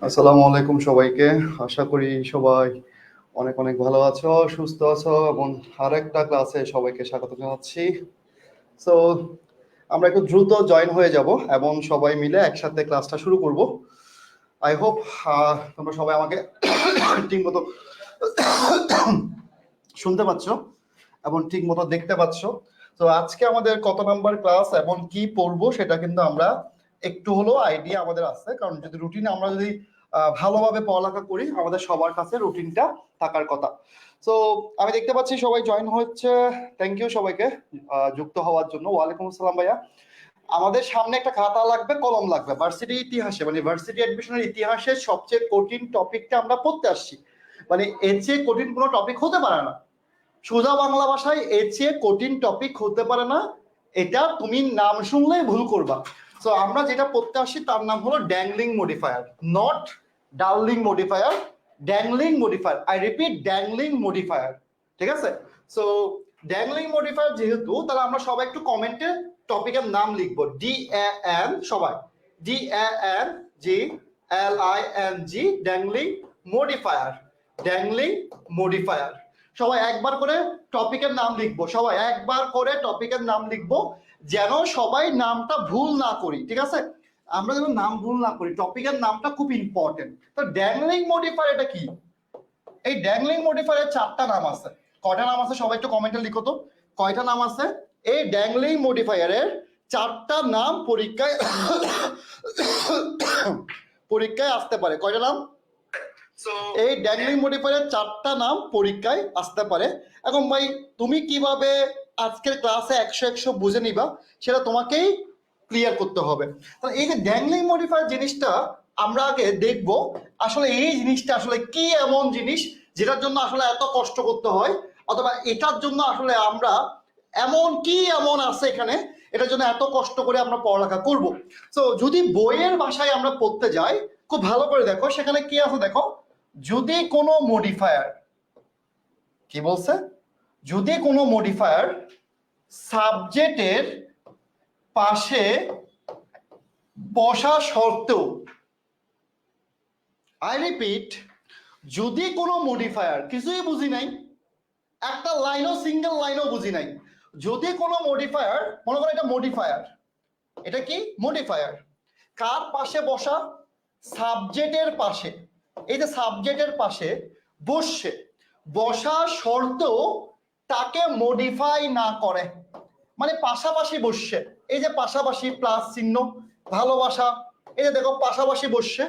আসসালামু আলাইকুম সবাইকে। আশা করি সবাই অনেক অনেক ভালো আছো, সুস্থ আছো এবং আরেকটা ক্লাসে সবাইকে স্বাগত জানাচ্ছি। সো আমরা একটু দ্রুত জয়েন হয়ে যাব এবং সবাই মিলে একসাথে ক্লাসটা শুরু করব। আই হোপ তোমরা সবাই আমাকে ঠিক মতো শুনতে পাচ্ছ এবং ঠিক মতো দেখতে পাচ্ছ। তো আজকে আমাদের কত নাম্বার ক্লাস এবং কি পড়বো সেটা কিন্তু আমরা একটু হলেও আইডিয়া আমাদের আছে, কারণ যদি রুটিনে আমরা যদি ভালোভাবে পড়ালেখা করি আমাদের সবার কাছে রুটিনটা থাকার কথা। তো আমি দেখতে পাচ্ছি সবাই জয়েন হচ্ছে। থ্যাংক ইউ সবাইকে যুক্ত হওয়ার জন্য। ওয়ালাইকুম আসসালাম ভাইয়া। আমাদের সামনে একটা খাতা লাগবে, কলম লাগবে। ভার্সিটি ইতিহাসে মানে ভার্সিটি অ্যাডমিশনের ইতিহাসে সবচেয়ে কঠিন টপিকটা আমরা পড়তে আসছি। মানে এর চেয়ে কঠিন কোনো টপিক হতে পারে না। সোজা বাংলা ভাষায় এর চেয়ে কঠিন টপিক হতে পারে না। এটা তুমি নাম শুনলেই ভুল করবা। সো আমরা যেটা পড়তে আসছি তার নাম হলো dangling modifier, not darling modifier, dangling modifier. I repeat, dangling modifier. ঠিক আছে? সো ড্যাংলিং মডিফায়ার যেহেতু, তাহলে আমরা সবাই একটু কমেন্টে টপিকের নাম লিখবো। DAN, সবাই DANGLING, dangling modifier, dangling modifier. সবাই একবার করে টপিকের নাম লিখবো, সবাই একবার করে টপিকের নাম লিখবো, যেন সবাই নামটা ভুল না করি। ঠিক আছে? আমরা যেন নাম ভুল না করি, টপিকের নামটা খুব ইম্পর্টেন্ট। তো ড্যাংলিং মডিফায়ার এটা কি? এই ড্যাংলিং মডিফায়ারের 4টা নাম আছে। কয়টা নাম আছে সবাই একটু কমেন্টে লিখো তো, কয়টা নাম আছে? এই ড্যাংলিং মডিফায়ারের 4টা নাম পরীক্ষায় পরীক্ষায় আসতে পারে। কয়টা নাম? এই ড্যাংলিং মডিফায়ারের 4টা নাম পরীক্ষায় আসতে পারে। এখন ভাই তুমি কিভাবে আজকের ক্লাসে 100 বুঝে নিবা সেটা তোমাকেই ক্লিয়ার করতে হবে। এই যে ড্যাংলিং মডিফায়ার জিনিসটা আমরা আগে দেখব, আসলে এই জিনিসটা আসলে কি এমন জিনিস যেটার জন্য আসলে এত কষ্ট করতে হয়, অথবা এটার জন্য আসলে আমরা এমন কি এমন আছে এখানে এটার জন্য এত কষ্ট করে আমরা পড়ালেখা করব। তো যদি বইয়ের ভাষায় আমরা পড়তে যাই, খুব ভালো করে দেখো সেখানে কি আছে। দেখো, যদি কোনো মডিফায়ার, কি বলছে? যদি কোনো মডিফায়ার সাবজেক্টের পাশে বসা সত্ত্বেও, আই রিপিট, যদি কোনো মডিফায়ার, কিছুই বুঝি নাই, একটা লাইনও, সিঙ্গেল লাইনও বুঝি নাই, যদি কোনো মডিফায়ার, মনে করো এটা মডিফায়ার, এটা কি মডিফায়ার, কার পাশে বসা? সাবজেক্টের পাশে। এই যে সাবজেক্টের পাশে বসছে, বসা শর্তেও তাকে মডিফাই না করে, মানে পাশাপাশি বসছে। এই যে পাশাপাশি প্লাস চিহ্ন, ভালোবাসা, এই যে দেখো পাশাপাশি বসছে,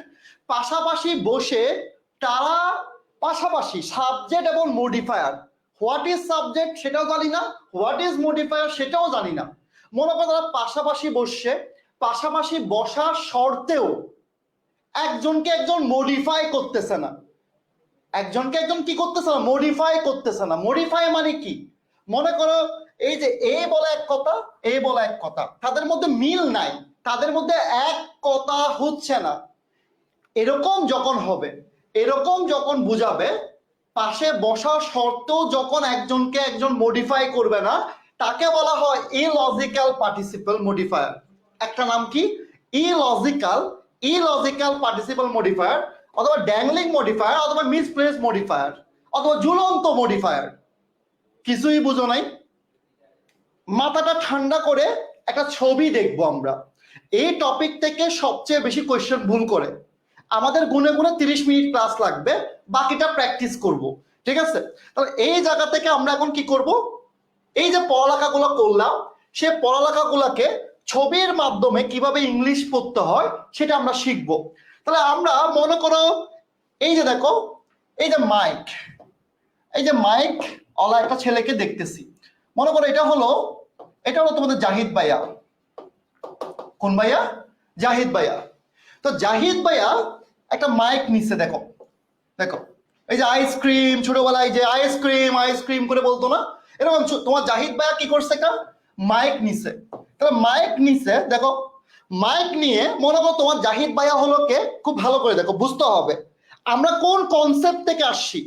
পাশাপাশি বসে তারা পাশাপাশি সাবজেক্ট এবং মডিফায়ার, হোয়াট ইজ সাবজেক্ট সেটাও জানি না, হোয়াট ইজ মডিফায়ার সেটাও জানি না। মনে করো তারা পাশাপাশি বসছে, পাশাপাশি বসার শর্তেও একজনকে একজন মডিফাই করতেছে না, একজনকে একজন কি করতেছে না? মডিফাই করতেছে না। মডিফাই মানে কি? মনে করো এই যে এ বলে এক কথা, এ বলে এক কথা, তাদের মধ্যে মিল নাই, তাদের মধ্যে এক কথা হচ্ছে না। এরকম যখন হবে, এরকম যখন বুঝাবে, পাশে বসা শর্তেও যখন একজনকে একজন মডিফাই করবে না, তাকে বলা হয় ইলজিক্যাল পার্টিসিপল মডিফায়ার। একটা নাম কি? ইলজিক্যাল পার্টিসিপল মডিফায়ার, অথবা ড্যাংলিং মডিফায়ার, অথবা মিসপ্লেস মডিফায়ার, অথবা ঝুলন্ত মডিফায়ার। কিছুই বুঝো নাই? মাথাটা ঠান্ডা করে একটা ছবি দেখবো আমরা। এই টপিক থেকে সবচেয়ে বেশি কোয়েশ্চেন ভুল করে। আমাদের গুনে গুনে 30 মিনিট ক্লাস লাগবে, বাকিটা প্র্যাকটিস করব। ঠিক আছে? তাহলে এই জায়গা থেকে আমরা এখন কি করব? এই যে পড়ালেখাগুলো করলাম, সে পড়ালেখাগুলোকে ছবির মাধ্যমে কিভাবে ইংলিশ পড়তে হয় সেটা আমরা শিখব। তাহলে আমরা মনে করো এই যে দেখো, এই যে মাইক, এই যে মাইক ওলা একটা ছেলেকে দেখতেছি। মনে করো এটা হলো তোমাদের জাহিদ ভাইয়া। কোন ভাইয়া? জাহিদ ভাইয়া। তো জাহিদ ভাইয়া একটা মাইক নিচ্ছে। দেখো দেখো, এই যে আইসক্রিম, ছোটবেলায় যে আইসক্রিম আইসক্রিম করে বলতো না, এরকম তোমার জাহিদ ভাইয়া কি করছে? একটা মাইক নিছে। তাহলে মাইক নিছে, দেখো মাইক নিয়ে মনে করো তোমার জাহিদ ভাইয়া হলো কে? খুব ভালো করে দেখো, বুঝতে হবে আমরা কোন কনসেপ্ট থেকে আসছি।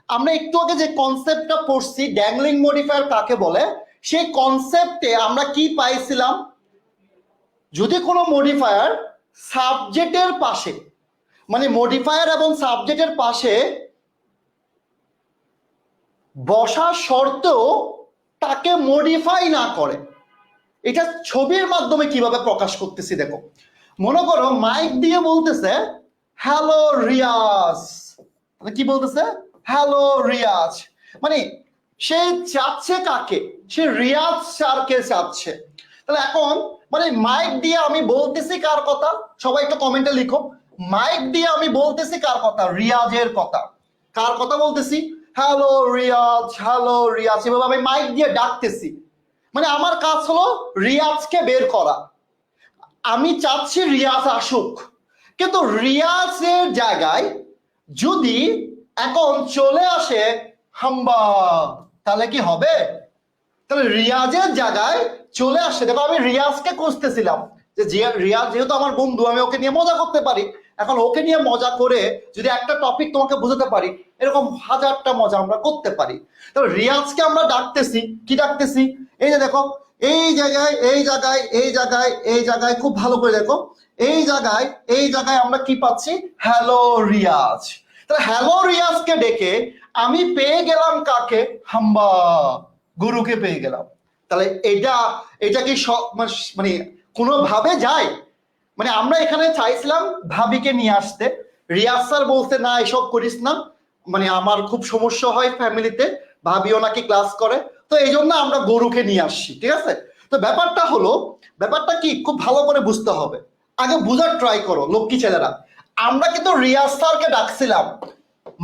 আমরা একটু আগে যে কনসেপ্টটা পড়ছি, ড্যাংলিং মডিফায়ার কাকে বলে, সেই কনসেপ্টে আমরা কি পাইছিলাম? যদি কোনো মডিফায়ার সাবজেক্টের পাশে, মানে মডিফায়ার এবং সাবজেক্টের পাশে বসার শর্তেও তাকে মডিফাই না করে। এটা ছবির মাধ্যমে কিভাবে প্রকাশ করতেছি দেখো। মনে করো মাইক দিয়ে বলতেছে হ্যালো রিয়াজ, কি বলতেছে? হ্যালো রিয়াজ। মানে সে চাচ্ছে কাকে? সে রিয়াজ স্যারকে চাচ্ছে। তাহলে এখন মানে মাইক দিয়ে আমি বলতেছি কার কথা? সবাই একটু কমেন্টে লিখো। মাইক দিয়ে আমি বলতেছি কার কথা? রিয়াজের কথা। কার কথা বলতেছি? হ্যালো রিয়াজ, হ্যালো রিয়াজ, এভাবে আমি মাইক দিয়ে ডাকতেছি। মানে আমার কাজ হলো রিয়াজকে বের করা। আমি চাচ্ছি রিয়াজ আসুক, কিন্তু রিয়াজের জায়গায় যদি এখন চলে আসে হাম্বা, তাহলে কি হবে? তাহলে রিয়াজের জায়গায় চলে আসে, দেখো আমি রিয়াজকে খুঁজতেছিলাম যে রিয়াজ যেহেতু আমার বন্ধু, আমি ওকে নিয়ে মজা করতে পারি। এখন ওকে নিয়ে মজা করে যদি একটা টপিক তোমাকে বোঝাতে পারি, এরকম হাজারটা মজা আমরা করতে পারি। তাহলে রিয়াজকে আমরা ডাকতেছি, কি ডাকতেছি? এই যে দেখো, এই জায়গায় এই জায়গায় এই জায়গায় এই জায়গায় খুব ভালো করে দেখো, এই জায়গায় এই জায়গায় আমরা কি পাচ্ছি? হ্যালো রিয়াজ। তাহলে হ্যালো রিয়াজকে ডেকে আমি পেয়ে গেলাম কাকে? হাম্বা, গুরুকে পেয়ে গেলাম। তাহলে এটা কি মানে কোনোভাবে যায়? মানে আমরা এখানে চাইছিলাম ভাবিকে নিয়ে আসতে, রিয়াজ স্যার বলতে না এসব করিস না, মানে আমার খুব সমস্যা হয় ফ্যামিলিতে, ভাবিও নাকি ক্লাস করে, তো এই জন্য আমরা গরুকে নিয়ে আসছি। ঠিক আছে? তো ব্যাপারটা হলো, ব্যাপারটা কি খুব ভালো করে বুঝতে হবে। আগে বুঝার ট্রাই করো লক্ষ্মী ছেলেরা। আমরা কিন্তু রিয়াজ স্যারকে ডাকছিলাম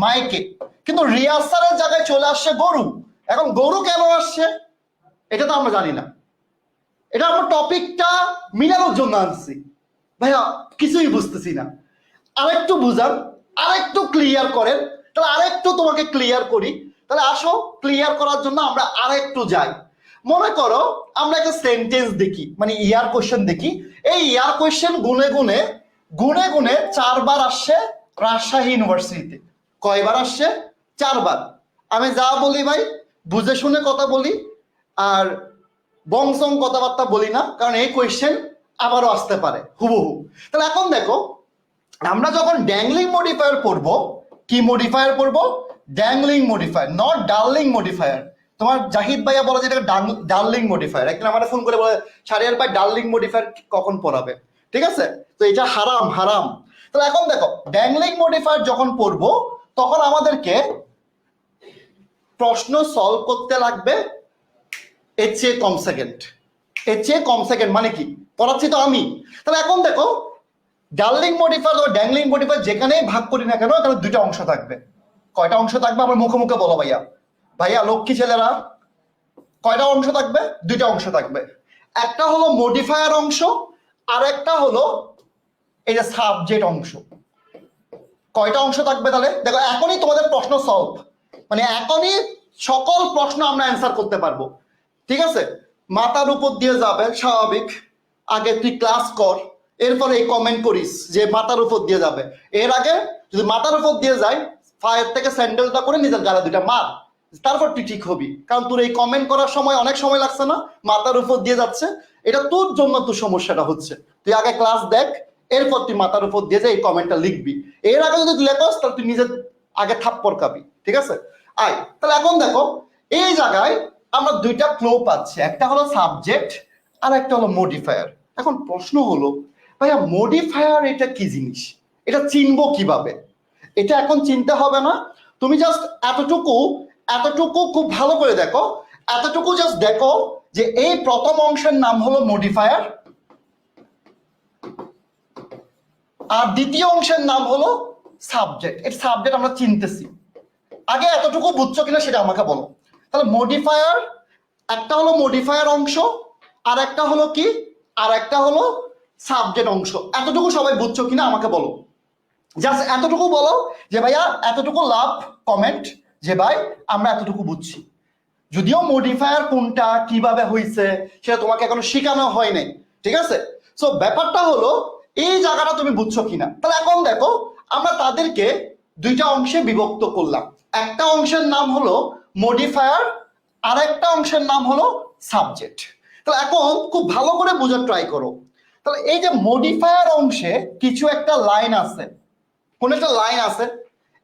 মাইকে, কিন্তু রিয়াজ স্যারের জায়গায় চলে আসছে গরু। এখন গরু কেন আসছে এটা তো আমরা জানি না। এটা আমরা টপিকটা মিলানোর জন্য আনছি। ভাইয়া কিছুই বুঝতেছি না, আরেকটু বুঝান, আরেকটু ক্লিয়ার করেন। তাহলে আরেকটু তোমাকে ক্লিয়ার করি। তাহলে আসো, ক্লিয়ার করার জন্য আমরা আরেকটু যাই। মনে করো আমরা একটা সেন্টেন্স দেখি, মানে ইয়ার কোশ্চেন দেখি। এই ইয়ার কোশ্চেন গুনে গুনে গুনে গুনে 4 বার আসছে রাজশাহী ইউনিভার্সিটিতে। কয়বার আসছে? 4 বার। আমি যা বলি ভাই বুঝে শুনে কথা বলি, আর বংশং কথাবার্তা বলি না, কারণ এই কোয়েশ্চেন আবারও আসতে পারে হুবহু। তাহলে এখন দেখো, আমরা যখন ড্যাংলিং মডিফায়ার পড়বো, কি মডিফায়ার পড়বো? Dangling modifier, not darling modifier. তোমার জাহিদ ভাইয়া বলে যে ডার্লিং মডিফায়ার, একদিন আমার ফোন করে বলে শারিয়ার ভাই ডার্লিং মডিফায়ার কখন পড়াবে? ঠিক আছে, তো এটা হারাম হারাম। তাহলে এখন দেখো, ড্যাংলিং মডিফায়ার যখন পড়বো তখন আমাদেরকে প্রশ্ন সলভ করতে লাগবে এর চেয়ে কম সেকেন্ড। এর চেয়ে কম সেকেন্ড মানে কি? পড়াচ্ছি তো আমি। তাহলে এখন দেখো, ডার্লিং মডিফায়ার ও ড্যাংলিং মডিফায়ার যেখানেই ভাগ করি না কেন, তাহলে 2টা অংশ থাকবে। কয়টা অংশ থাকবে? আমার মুখে মুখে বলো ভাইয়া। ভাইয়া লক্ষ্মী ছেলেরা, কয়টা অংশ থাকবে? 2টা অংশ থাকবে। একটা হলো মডিফায়ার অংশ, আর একটা হলো এই যে সাবজেক্ট অংশ। কয়টা অংশ থাকবে? তাহলে দেখো, এখনই তোমাদের প্রশ্ন সলভ, মানে এখনই সকল প্রশ্ন আমরা অ্যান্সার করতে পারবো। ঠিক আছে? মাথার উপর দিয়ে যাবে স্বাভাবিক, আগে তুই ক্লাস কর, এরপরে এই কমেন্ট করিস যে মাথার উপর দিয়ে যাবে। এর আগে যদি মাথার উপর দিয়ে যায়, ফায়ার থেকে স্যান্ডেলটা করে নিজের গালা 2টা মার, তারপর তুই ঠিক হবি। কারণ তোর এই কমেন্ট করার সময় অনেক সময় লাগছে না, মাথার উপর দিয়ে যাচ্ছে, এটা তোর জন্য তোর সমস্যাটা হচ্ছে। তুই আগে ক্লাস দেখ, এরপর তুই মাথার উপর দিয়ে যে এই কমেন্টটা লিখবি। এর আগে যদি তুই লেখস তাহলে তুই নিজের আগে থাপ্পড় খাবি। ঠিক আছে? আয়, তাহলে এখন দেখো, এই জায়গায় আমরা 2টা ক্লো পাচ্ছি, একটা হলো সাবজেক্ট আর একটা হলো মডিফায়ার। এখন প্রশ্ন হলো ভাইয়া মডিফায়ার এটা কি জিনিস? এটা চিনবো কিভাবে? এটা এখন চিনতে হবে না, তুমি জাস্ট এতটুকু এতটুকু খুব ভালো করে দেখো, এতটুকু জাস্ট দেখো যে এই প্রথম অংশের নাম হলো মডিফায়ার, আর দ্বিতীয় অংশের নাম হলো সাবজেক্ট। এই সাবজেক্ট আমরা চিনতেছি, আগে এতটুকু বুঝছো কিনা সেটা আমাকে বলো। তাহলে মডিফায়ার, একটা হলো মডিফায়ার অংশ, আর একটা হলো কি, আর একটা হলো সাবজেক্ট অংশ। এতটুকু সবাই বুঝছো কিনা আমাকে বলো, জাস্ট এতটুকু বলো যে ভাইয়া এতটুকু লাভ কমেন্ট যে ভাই আমরা এতটুকু বুঝছি। যদিও মডিফায়ার কোনটা কিভাবে হয়েছে সেটা তোমাকে এখনো শেখানো হয় নাই। ঠিক আছে? সো ব্যাপারটা হলো এই জায়গাটা তুমি বুঝছো কিনা। তাহলে এখন দেখো, আমরা তাদেরকে 2টা অংশে বিভক্ত করলাম। একটা অংশের নাম হলো মডিফায়ার, আর একটা অংশের নাম হলো সাবজেক্ট। তাহলে এখন খুব ভালো করে বোঝার ট্রাই করো। তাহলে এই যে মডিফায়ার অংশে কিছু একটা লাইন আছে, কোন একটা লাইন আছে,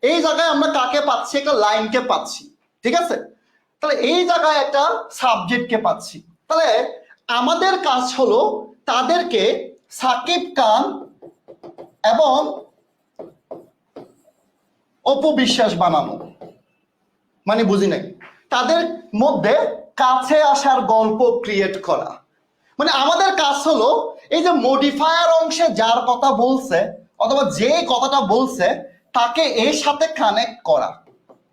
এই জায়গায় আমরা কাকে পাচ্ছি? একটা লাইনকে পাচ্ছি, ঠিক আছে? তাহলে এই জায়গায় একটা সাবজেক্টকে পাচ্ছি। তাহলে আমাদের কাজ হলো তাদেরকে সাকিব খান এবং অপু বিশ্বাস বানানো। মানে বুঝি নাই, তাদের মধ্যে কাছে আসার গল্প ক্রিয়েট করা। মানে আমাদের কাজ হলো এই যে মডিফায়ার অংশে যার কথা বলছে অথবা যে কথাটা বলছে তাকে এর সাথে কানেক্ট করা।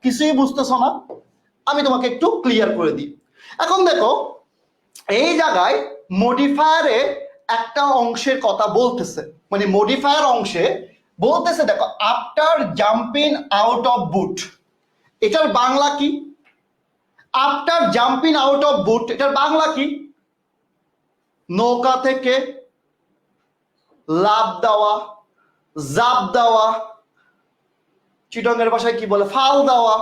কিছুই বুঝতেছো না? আমি তোমাকে একটু ক্লিয়ার করে দিই। এখন দেখো, এই জায়গায় মডিফায়ারে একটা অংশের কথা বলতেছে, মানে মডিফায়ার অংশে বলতেছে, দেখো, আফটার জাম্পিং আউট অফ বুট, এটার বাংলা কি? আফটার জাম্পিং আউট অফ বুট এটার বাংলা কি? নৌকা থেকে লাফ দেওয়া, জাপ দেওয়া, চিটংয়ের ভাষায় কি বলে, ফাল দেওয়া।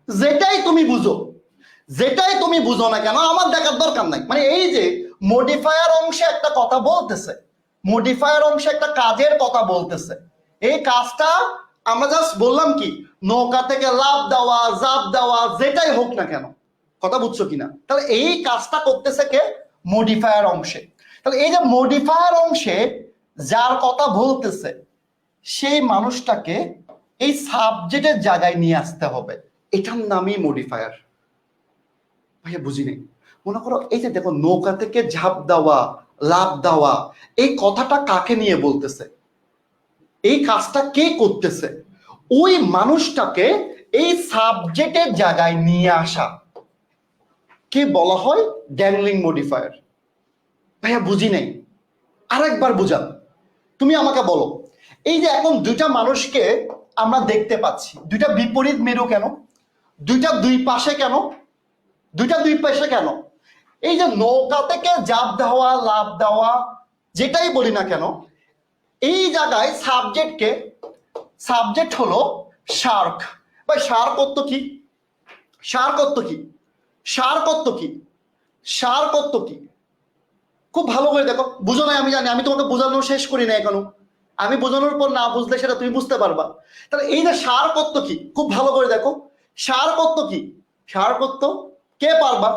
যেটাই তুমি বুঝো, যেটাই তুমি বুঝো না কেন, আমার দেখার দরকার নাই। মানে এই যে মডিফায়ার অংশে একটা কথা বলতেছে, মডিফায়ার অংশে একটা কাজের কথা বলতেছে, এই কাজটা আমরা জাস্ট বললাম কি, নৌকা থেকে লাফ দেওয়া, জাপ দেওয়া, যেটাই হোক না কেন, কথা বুঝছো কিনা? তাহলে এই কাজটা করতেছে কে? মডিফায়ার অংশে। তাহলে এই যে মডিফায়ার অংশে যার কথা বলতেছে সেই মানুষটাকে এই সাবজেক্টের জায়গায় নিয়ে আসতে হবে, এটার নামই মডিফায়ার। ভাইয়া বুঝি নাই। মনে করো এই যে দেখো, নৌকা থেকে ঝাঁপ দেওয়া, লাফ দেওয়া, এই কথাটা কাকে নিয়ে বলতেছে? এই কাজটা কে করতেছে? ওই মানুষটাকে এই সাবজেক্টের জায়গায় নিয়ে আসা কে বলা হয়? Dangling modifier. ভাইয়া বুঝি নাই, আরেকবার বুঝান। তুমি আমাকে বলো, এই যে এখন দুইটা মানুষকে আমরা দেখতে পাচ্ছি, দুইটা বিপরীত মেরু কেন? দুইটা দুই পাশে কেন? দুইটা দুই পাশে কেন? এই যে নৌকা থেকে জাপ দেওয়া, লাফ দেওয়া, যেটাই বলি না কেন, এই জায়গায় সাবজেক্ট হলো শার্ক। ভাই শার্ক অর্থ কি? শার্ক অর্থ কি? শার্ক অর্থ কি? শার্ক অর্থ কি? খুব ভালো করে দেখো, বুঝো না আমি জানি, আমি তোমাকে বোঝানো শেষ করি না এখনো। আমি বোঝানোর পর না বুঝলে সেটা তুমি বুঝতে পারবা। তাহলে এই যে শার্ক অর্থ কি, খুব ভালো করে দেখো। শার্ক অর্থ কি? শার্ক অর্থ কে পারবা?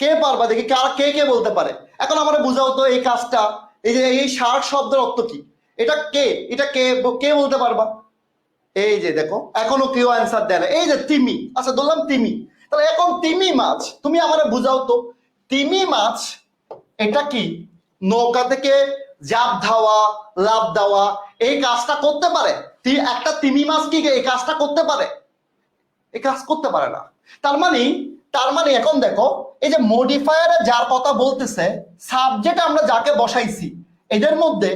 কে পারবা দেখি, কে কে বলতে পারে? এখন আমরা বুঝাও তো এই কাজটা, এই যে এই শার্ক শব্দের অর্থ কি? এটা কে? এটা কে কে বলতে পারবা? এই যে দেখো, এখনো কেউ অ্যান্সার দেয় না। এই যে তিমি, আচ্ছা ধরলাম তিমি। তাহলে এখন তিমি মাছ, তুমি আমারে বুঝাও তো, তিমি মাছ এটা কি নৌকা থেকে জাপ দেওয়া, লাফ দেওয়া, এই কাজটা করতে পারে? একটা তিমি মাছ কি এই কাজটা করতে পারে? এই কাজ করতে পারে না। তার মানে এখন দেখো, এই যে মডিফায়ারে যার কথা বলতেছে, সাবজেক্ট আমরা যাকে বসাইছি, এদের মধ্যে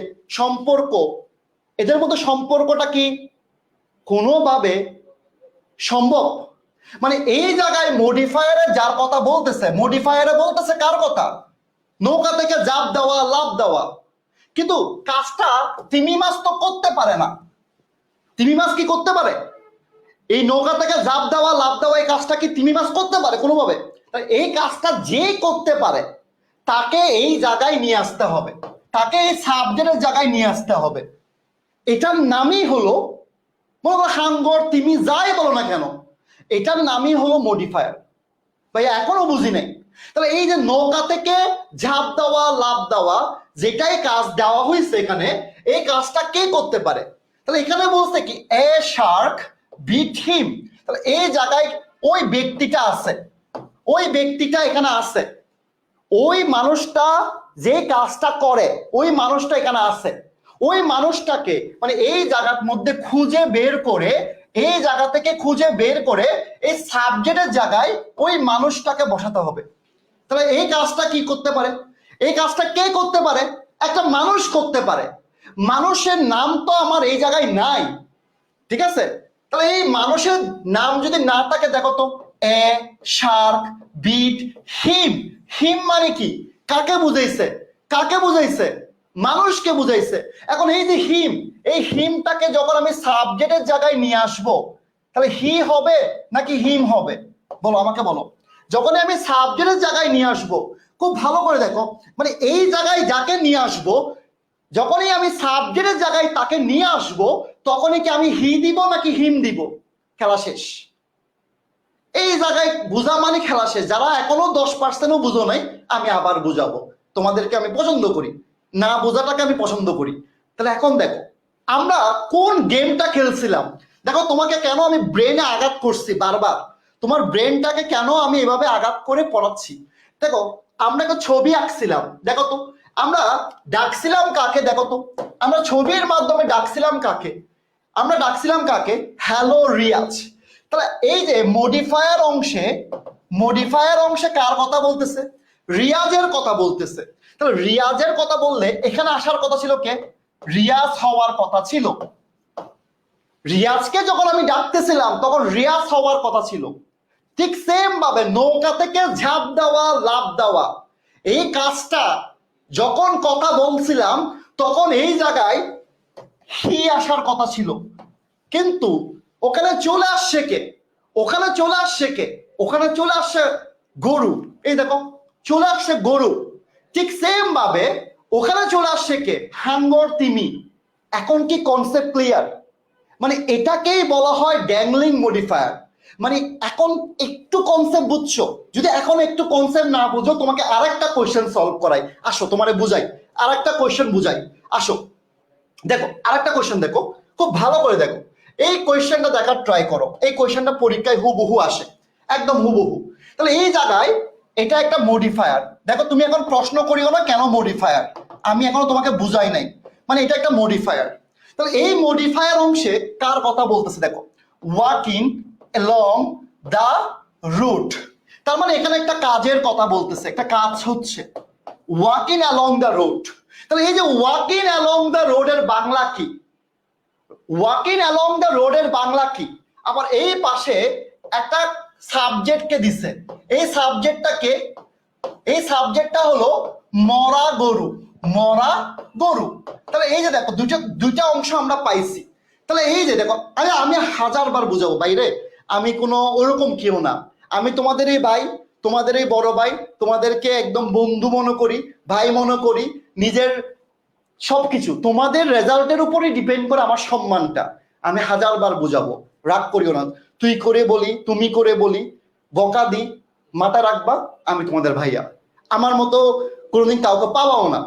সম্পর্কটা কি কোনোভাবে সম্ভব? মানে এই জায়গায় মডিফায়ারে যার কথা বলতেছে, মডিফায়ারে বলতেছে কার কথা? নৌকা থেকে জাপ দেওয়া, লাফ দেওয়া। কিন্তু কাজটা তিমি মাছ তো করতে পারে না। তিমি মাছ কি করতে পারে? এই নৌকা থেকে জাপ দেওয়া, লাফ দেওয়া, এই কাজটা কি তিমি মাছ করতে পারে কোনোভাবে? এই কাজটা যে করতে পারে তাকে এই জায়গায় নিয়ে আসতে হবে, তাকে এই সাবজেক্টের জায়গায় নিয়ে আসতে হবে। এটার নামই হলো, মনে করো হাঙ্গর, তিমি, যাই বলো না কেন, এটার নামই হলো মডিফায়ার। ভাই এখনো বুঝি নাই। তাহলে এই যে নৌকা থেকে ঝাঁপ দেওয়া, লাফ দেওয়া, যেটাই কাজ দেওয়া হয়েছে এখানে, এই কাজটা কে করতে পারে? তাহলে এখানে বলছে কি, এ শার্ক বিট হিম। তাহলে এই জায়গায় ওই ব্যক্তিটা আছে, ওই ব্যক্তিটা এখানে আছে, ওই মানুষটা যে কাজটা করে, ওই মানুষটা এখানে আছে। ওই মানুষটাকে মানে এই জায়গার মধ্যে খুঁজে বের করে, এই জায়গা থেকে খুঁজে বের করে এই সাবজেক্টের জায়গায় ওই মানুষটাকে বসাতে হবে। তাহলে এই কাজটা কি করতে পারে? এই কাজটা কে করতে পারে? একটা মানুষ করতে পারে। মানুষের নাম তো আমার এই জায়গায় নাই, ঠিক আছে? তাহলে এই মানুষের নাম যদি না থাকে, দেখো তো, এ শার্ক বিট হিম। হিম মানে কি? কাকে বুঝাইছে? কাকে বুঝাইছে? মানুষকে বুঝাইছে। এখন এই যে হিম, এই হিমটাকে যখন আমি সাবজেক্টের জায়গায় নিয়ে আসবো, তাহলে হি হবে নাকি হিম হবে? বলো, আমাকে বলো। যখন আমি সাবজেক্টের জায়গায় নিয়ে আসবো, খুব ভালো করে দেখো, মানে এই জায়গায় যাকে নিয়ে আসবো, যখনই আমি সাবজেক্টের জায়গায় তাকে নিয়ে আসব, তখনই কি আমি হি দিব নাকি হিম দিব? খেলা শেষ। এই জায়গায় বুঝা মানে খেলা শেষ। যারা এখনো 10%ও বুঝো নাই, আমি আবার বুঝাবো। তোমাদেরকে আমি পছন্দ করি, না বোঝাটাকে আমি পছন্দ করি। তাহলে এখন দেখো আমরা কোন গেমটা খেলছিলাম। দেখো তোমাকে কেন আমি ব্রেনে আঘাত করছি বারবার, তোমার ব্রেনটাকে কেন আমি এভাবে আঘাত করে পড়াচ্ছি। দেখো আমরা একটা ছবি আঁকছিলাম, দেখো তো আমরা ডাকছিলাম কাকে, দেখো তো আমরা ছবির মাধ্যমে ডাকছিলাম কাকে, আমরা ডাকছিলাম কাকে? হ্যালো রিয়াজ। তাহলে এই যে মডিফায়ার অংশে কার কথা বলতেছে? রিয়াজের কথা বলতেছে। তাহলে রিয়াজের কথা বললে এখানে আসার কথা ছিল কে? রিয়াজ হওয়ার কথা ছিল। রিয়াজকে যখন আমি ডাকতেছিলাম তখন রিয়াজ হওয়ার কথা ছিল। ঠিক সেম ভাবে নৌকা থেকে ঝাঁপ দেওয়া, লাভ দেওয়া, এই কাজটা যখন কথা বলছিলাম তখন এই জায়গায় হি আসার কথা ছিল, কিন্তু ওখানে চলে আসছে কে? ওখানে চলে আসছে কে? ওখানে চলে আসছে গরু। এই দেখো চলে আসছে গরু। ঠিক সেম ভাবে ওখানে চলে আসছে কে? হাঙ্গর তিমি। এখন কি কনসেপ্ট ক্লিয়ার? মানে এটাকেই বলা হয় ড্যাংলিং মডিফায়ার। মানে এখন একটু কনসেপ্ট বুঝছো? যদি এখন একটু কনসেপ্ট না বুঝো, তোমাকে আরেকটা কোয়েশ্চেন সলভ করাই, আসো তোমারে বুঝাই, আরেকটা কোয়েশ্চেন বুঝাই, আসো। দেখো আরেকটা কোয়েশ্চেন দেখো, খুব ভালো করে দেখো। এই কোয়েশ্চেনটা দেখার ট্রাই করো। এই কোয়েশ্চেনটা পরীক্ষায় হুবহু আসে, একদম হুবহু। তাহলে এই জায়গায় এটা একটা মডিফায়ার। দেখো তুমি এখন প্রশ্ন করিও না কেন মডিফায়ার, আমি এখনো তোমাকে বুঝাই নাই। মানে এটা একটা মডিফায়ার। তাহলে এই মডিফায়ার অংশে কার কথা বলতেছে? দেখো ওয়াকিং অ্যালং দ্য রুট। তার মানে এখানে একটা কাজের কথা বলতেছে, একটা কাজ হচ্ছে ওয়াকিং অ্যালং দ্য রোড। তাহলে এই যে ওয়াকিং অ্যালং দ্য রোডের বাংলা কি? ওয়াকিং অ্যালং দ্য রোডের বাংলা কি? আবার এই পাশে একটা সাবজেক্টকে দিছে। এই সাবজেক্টটাকে, এই সাবজেক্টটা হলো মরা গরু, মরা গরু। তাহলে এই যে দেখো দুইটা অংশ আমরা পাইছি। তাহলে এই যে দেখো আমি 1000বার বুঝাবো বাইরে, আমি কোনো ওরকম কেউ না। আমি তোমাদেরই ভাই, তোমাদেরই বড় ভাই, তোমাদেরকে একদম বন্ধু মনে করি, ভাই মনে করি, নিজের সবকিছু। তোমাদের রেজাল্টের উপরই ডিপেন্ড করে আমার সম্মানটা। আমি 1000বার বুঝাবো, রাগ করিও না। তুই করে বলি, তুমি করে বলি, বকা দি, মাথা রাখবা আমি তোমাদের ভাইয়া। আমার মতো কোনোদিন কাউকে পাওয়াও না,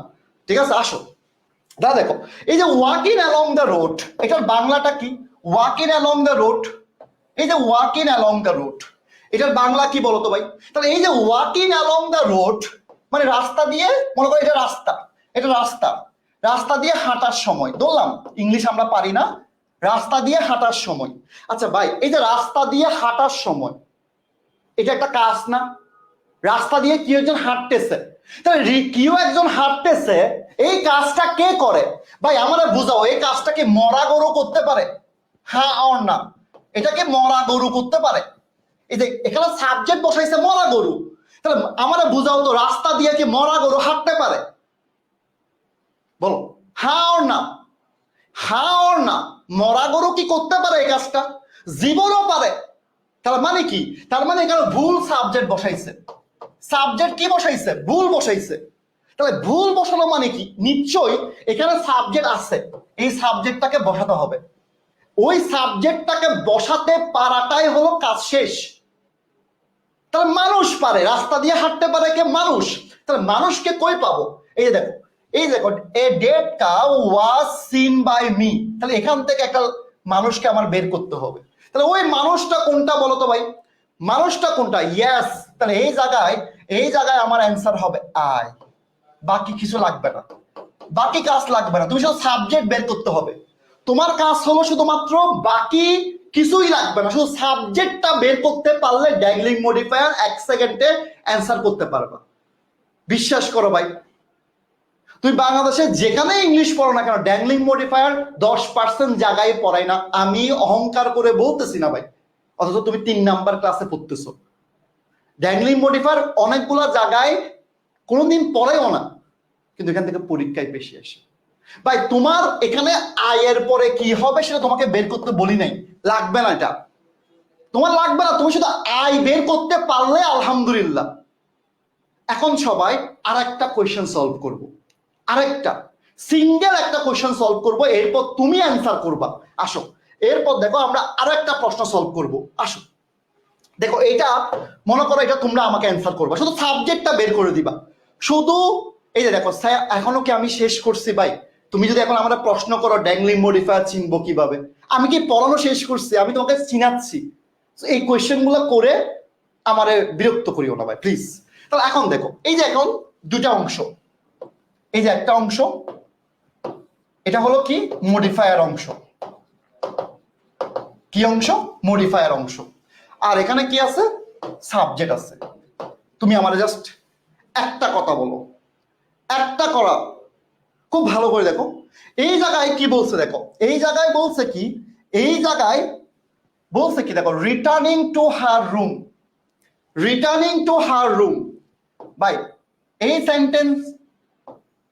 ঠিক আছে? আসো দাদা দেখো, এই যে ওয়াকিং অ্যালং দ্য রোড, এটার বাংলাটা কি? ওয়াকিং অ্যালং দ্য রোড, এই যে ওয়াকিং অ্যালং দ্য রোড, এটার বাংলা কি বলো তো ভাই? তাহলে এই যে ওয়াকিং অ্যালং দ্য রোড মানে রাস্তা দিয়ে, মনে করো এটা রাস্তা, এটা রাস্তা, রাস্তা দিয়ে হাঁটার সময়, বললাম ইংলিশ আমরা পারি না, রাস্তা দিয়ে হাঁটার সময়। আচ্ছা ভাই এই যে রাস্তা দিয়ে হাঁটার সময়, এটা একটা কাজ না? রাস্তা দিয়ে কেউ একজন হাঁটতেছে, তাহলে কেউ একজন হাঁটতেছে, এই কাজটা কে করে? ভাই আমারে বুঝাও, এই কাজটাকে মরা গরু করতে পারে? হ্যাঁ আর না, এটাকে মরা গরু করতে পারে? এই যে এখানে সাবজেক্ট বসাইছে মরা গরু, তাহলে আমারে বুঝাও তো রাস্তা দিয়ে কি মরা গরু হাঁটতে পারে? বলো হ্যাঁ আর না, হ্যাঁ আর না। মরা গরু কি করতে পারে এই কাজটা? জীবনও পারে। তার মানে কি? তার মানে এখানে ভুল সাবজেক্ট বসাইছে। সাবজেক্ট কি বসাইছে? ভুল বসাইছে। তাহলে ভুল বসানো মানে কি? নিশ্চয়ই এখানে সাবজেক্ট আছে, এই সাবজেক্টটাকে বসাতে হবে। ওই সাবজেক্টটাকে বসাতে পারাটাই হলো কাজ শেষ। তাহলে মানুষ পারে, রাস্তা দিয়ে হাঁটতে পারে কে? মানুষ। তাহলে মানুষকে কই পাবো? এই যে দেখো, এই দেখো a dead cow was seen by me. তাহলে এখান থেকে একটা মানুষকে আমার বের করতে হবে। তাহলে ওই মানুষটা কোনটা বলো তো ভাই? মানুষটা কোনটা? ইয়েস। তাহলে এই জায়গায় আমার অ্যান্সার হবে আই। বাকি কিছু লাগবে না, বাকি কাজ লাগবে না, তুমি শুধু সাবজেক্ট বের করতে হবে। তোমার কাজ হলো শুধুমাত্র, বাকি কিছুই লাগবে না, শুধু সাবজেক্টটা বের করতে পারলে ড্যাংলিং মডিফায়ার 1 সেকেন্ডে অ্যান্সার করতে পারবা। বিশ্বাস করো ভাই, তুই বাংলাদেশে যেখানে ইংলিশ পড়ো না কেন, ড্যাংলিং মডিফায়ার 10% জায়গায় পড়াই না। আমি অহংকার করে বলতেছি না ভাই, অথচ তুমি 3 নাম্বার ক্লাসে পড়তেছো। ড্যাংলিং মডিফায়ার অনেকগুলা জায়গায় কোনোদিন পড়েও না, কিন্তু এখান থেকে পরীক্ষায় বেশি আসে। ভাই তোমার এখানে আয়ের পরে কি হবে সেটা তোমাকে বের করতে বলি নাই, লাগবে না, এটা তোমার লাগবে না। তুমি শুধু আয় বের করতে পারলে আলহামদুলিল্লাহ। এখন সবাই আরেকটা কোয়েশ্চেন সলভ করব, আরেকটা। সিঙ্গেল একটা কোশ্চেন সলভ করব, এরপর তুমি অ্যান্সার করবা। আসো, এরপর দেখো আমরা আরো একটা প্রশ্ন সলভ করব। আসো দেখো, এটা মনে করো এটা তোমরা আমাকে অ্যান্সার করবা, শুধু সাবজেক্টটা বের করে দিবা। শুধু এই যে দেখো, এখনো কি আমি শেষ করছি ভাই? তুমি যদি এখন আমরা প্রশ্ন করো ড্যাংলিং মডিফায়ার চিনবো কিভাবে, আমি কি পড়ানো শেষ করছি? আমি তোমাকে চিনাচ্ছি। এই কোয়েশ্চেন গুলো করে আমারে বিরক্ত করিও না ভাই, প্লিজ। তাহলে এখন দেখো, এই যে এখন দুটা অংশ, এই যে একটা অংশ, এটা হলো কি মডিফায়ার অংশ। কি অংশ? মডিফায়ার অংশ। আর এখানে কি আছে? সাবজেক্ট আছে। তুমি আমার জাস্ট একটা কথা বলো, একটা করা খুব ভালো করে দেখো। এই জায়গায় কি বলছে দেখো, এই জায়গায় বলছে কি, এই জায়গায় বলছে কি দেখো, returning to her room. Returning to her room ভাই, এই সেন্টেন্স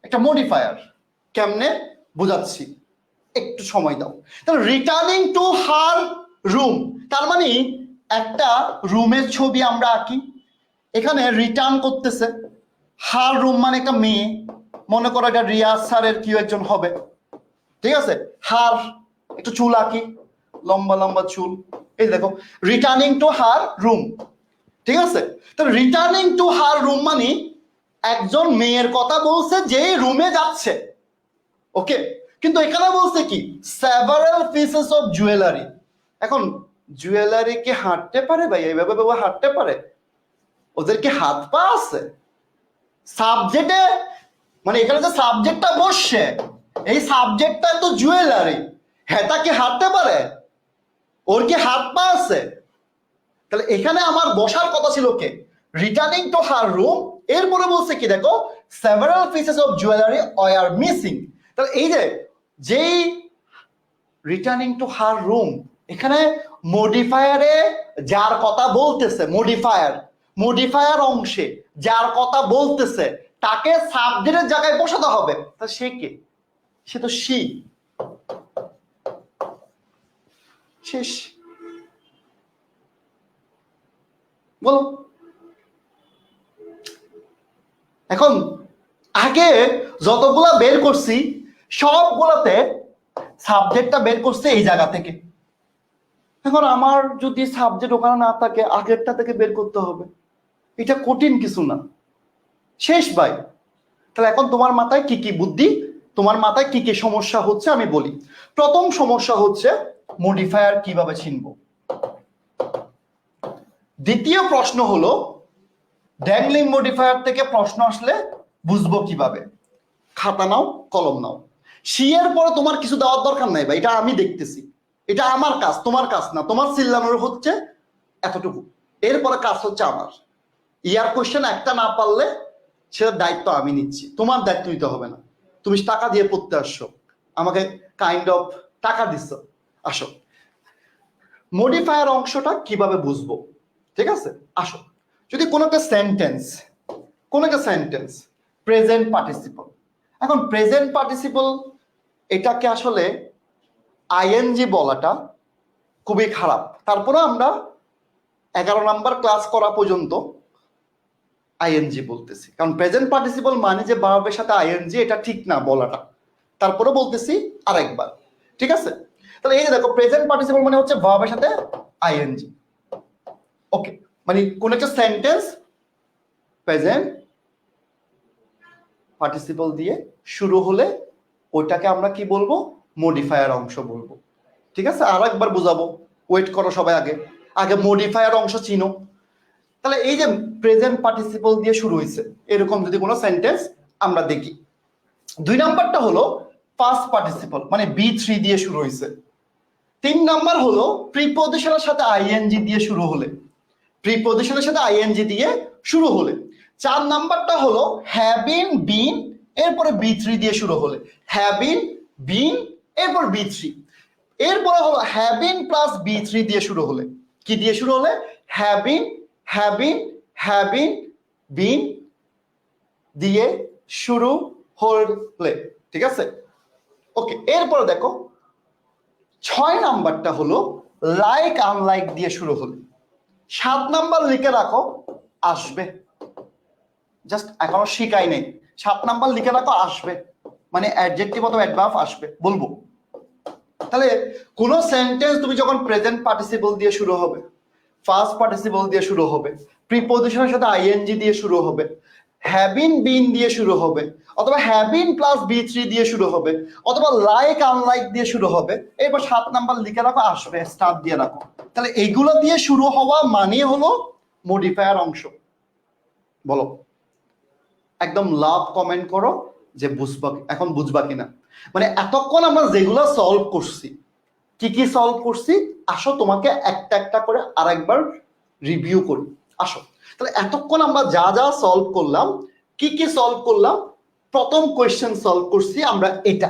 একটা মডিফায়ার। কেমনে বুঝাচ্ছি, একটু সময় দাও। তাহলে রিটার্নিং টু হার রুম তার মানে একটা রুমের ছবি আমরা আঁকি, এখানে রিটার্ন করতেছে। হার রুম মানে একটা মেয়ে, মনে করো এটা রিয়াজ স্যারের কেউ একজন হবে, ঠিক আছে? হার, একটু চুল আঁকি, লম্বা লম্বা চুল, এই দেখো রিটার্নিং টু হার রুম, ঠিক আছে? তো রিটার্নিং টু হার রুম মানে একজন মেয়ের কথা বলছে যে রুমে যাচ্ছে, ওকে? কিন্তু এখানে বলছে কি সেভারাল পিসেস অফ জুয়েলারি। এখন জুয়েলারি কি হাঁটতে পারে ভাই? এইভাবে বাবা হাঁটতে পারে? ওদের কি হাত পা আছে? সাবজেক্টে মানে এখানে যে সাবজেক্টটা বসছে, এই সাবজেক্টটা তো জুয়েলারি, হেটা কি হাঁটতে পারে? ওর কি হাত পা আছে? তাহলে এখানে আমার বসার কথা ছিল কে? Returning to her room. এরপরে বলছে কি দেখো, several pieces of jewellery are missing. তাহলে এই যে যেই রিটার্নিং টু হার রুম, এখানে মডিফায়ারে যার কথা বলতেছে, মডিফায়ার অংশে যার কথা বলতেছে তাকে সাবজেক্টের জায়গায় বসাতে হবে। তা সে কে? সে তো সি। শেষ, বলো। এখন আগে যতগুলা বের করছি সবগুলাতে সাবজেক্টটা বের করছে এই জায়গা থেকে। এখন আমার যদি সাবজেক্ট ওখানে না থাকে, আগেরটা থেকে বের করতে হবে। এটা কঠিন কিছু না, শেষ ভাই। তাহলে এখন তোমার মাথায় কি কি বুদ্ধি, তোমার মাথায় কি কি সমস্যা হচ্ছে আমি বলি। প্রথম সমস্যা হচ্ছে মডিফায়ার কিভাবে চিনবো। দ্বিতীয় প্রশ্ন হলো ড্যাংলিং মডিফায়ার থেকে প্রশ্ন আসলে বুঝবো কিভাবে। খাতা নাও, কলম নাও। সি এর পরে তোমার কিছু দেওয়ার দরকার নাই ভাই, এটা আমি দেখতেছি, এটা আমার কাজ, তোমার কাজ না। তোমার চিল্লানোর হচ্ছে এতটুকু, এরপরে কাজ হচ্ছে আমার। ইয়ার কোশ্চেন একটা না পারলে সেটার দায়িত্ব আমি নিচ্ছি, তোমার দায়িত্ব নিতে হবে না। তুমি টাকা দিয়ে পড়তে আসছো, আমাকে কাইন্ড অফ টাকা দিচ্ছ, আসো। মডিফায়ার অংশটা কিভাবে বুঝবো, ঠিক আছে? আসো, যদি কোনো একটা সেন্টেন্স প্রেজেন্ট পার্টিসিপল, এখন প্রেজেন্ট পার্টিসিপল এটাকে আসলে আইএনজি বলাটা খুবই খারাপ। তারপরে আমরা 11 নাম্বার ক্লাস করা পর্যন্ত আইএনজি বলতেছি, কারণ প্রেজেন্ট পার্টিসিপল মানে যে ভার্বের সাথে আইএনজি, এটা ঠিক না বলাটা। তারপরে বলতেছি আরেকবার, ঠিক আছে? তাহলে এই যে দেখো, প্রেজেন্ট পার্টিসিপল মানে হচ্ছে ভার্বের সাথে আইএনজি, ওকে? মানে কোন একটা সেন্টেন্স প্রেজেন্ট পার্টিসিপল দিয়ে শুরু হলে ওইটাকে আমরা কি বলবো? মডিফায়ার অংশ বলবো, ঠিক আছে? আর একবার বুঝাবো, ওয়েট করো সবাই, আগে মডিফায়ার অংশ চিনো। তাহলে এই যে প্রেজেন্ট পার্টিসিপল দিয়ে শুরু হয়েছে এরকম যদি কোনো সেন্টেন্স আমরা দেখি। 2 নাম্বারটা হলো পাস্ট পার্টিসিপল, মানে B3 দিয়ে শুরু হয়েছে। 3 নাম্বার হলো প্রিপজিশনের সাথে আইএনজি দিয়ে শুরু হলে, প্রিপজিশনের সাথে আইএনজি দিয়ে শুরু হলে। 4 নাম্বারটা হলো হ্যাভিং বিন, এরপরে B3 দিয়ে শুরু হলে, হ্যাভিং বিন এরপর B3। এরপরে হলো হ্যাভিং প্লাস B3 দিয়ে শুরু হলে, কি দিয়ে শুরু হলে? হ্যাভিং বিন দিয়ে শুরু হলে, ঠিক আছে? ওকে, এরপরে দেখো 6 নাম্বারটা হলো লাইক আনলাইক দিয়ে শুরু হলে। 7 নাম্বার লিখে রাখো, আসবে, জাস্ট এখনো শিখাই নেই। 7 নাম্বার লিখে রাখো, আসবে, মানে অ্যাডজেক্টিভ অথবা অ্যাডভার্ব আসবে, বলবো। তাহলে কোন সেন্টেন্স তুমি যখন প্রেজেন্ট পার্টিসিপল দিয়ে শুরু হবে, ফার্স্ট পার্টিসিপল দিয়ে শুরু হবে, প্রিপজিশনের সাথে আইএনজি দিয়ে শুরু হবে, হ্যাভিং বিন দিয়ে শুরু হবে, অথবা হ্যাভিং প্লাস বি3 দিয়ে শুরু হবে, অথবা লাইক আনলাইক দিয়ে শুরু হবে, এরপর 7 নাম্বার লিখে রাখো, আসবে স্টার দিয়ে রাখো। তাহলে এইগুলো দিয়ে শুরু হওয়া মানে হলো মডিফায়ার অংশ। বলো, একদম লাভ কমেন্ট করো যে বুঝবা, এখন বুঝবা কিনা। মানে এতক্ষণ আমরা যেগুলো সলভ করছি, কি কি সলভ করছি, আসো তোমাকে একটা একটা করে আরেকবার রিভিউ করি, আসো। তাহলে এতক্ষণ আমরা যা যা সলভ করলাম, কি কি সলভ করলাম। প্রথম কোয়েশ্চেন সলভ করছি আমরা, এটা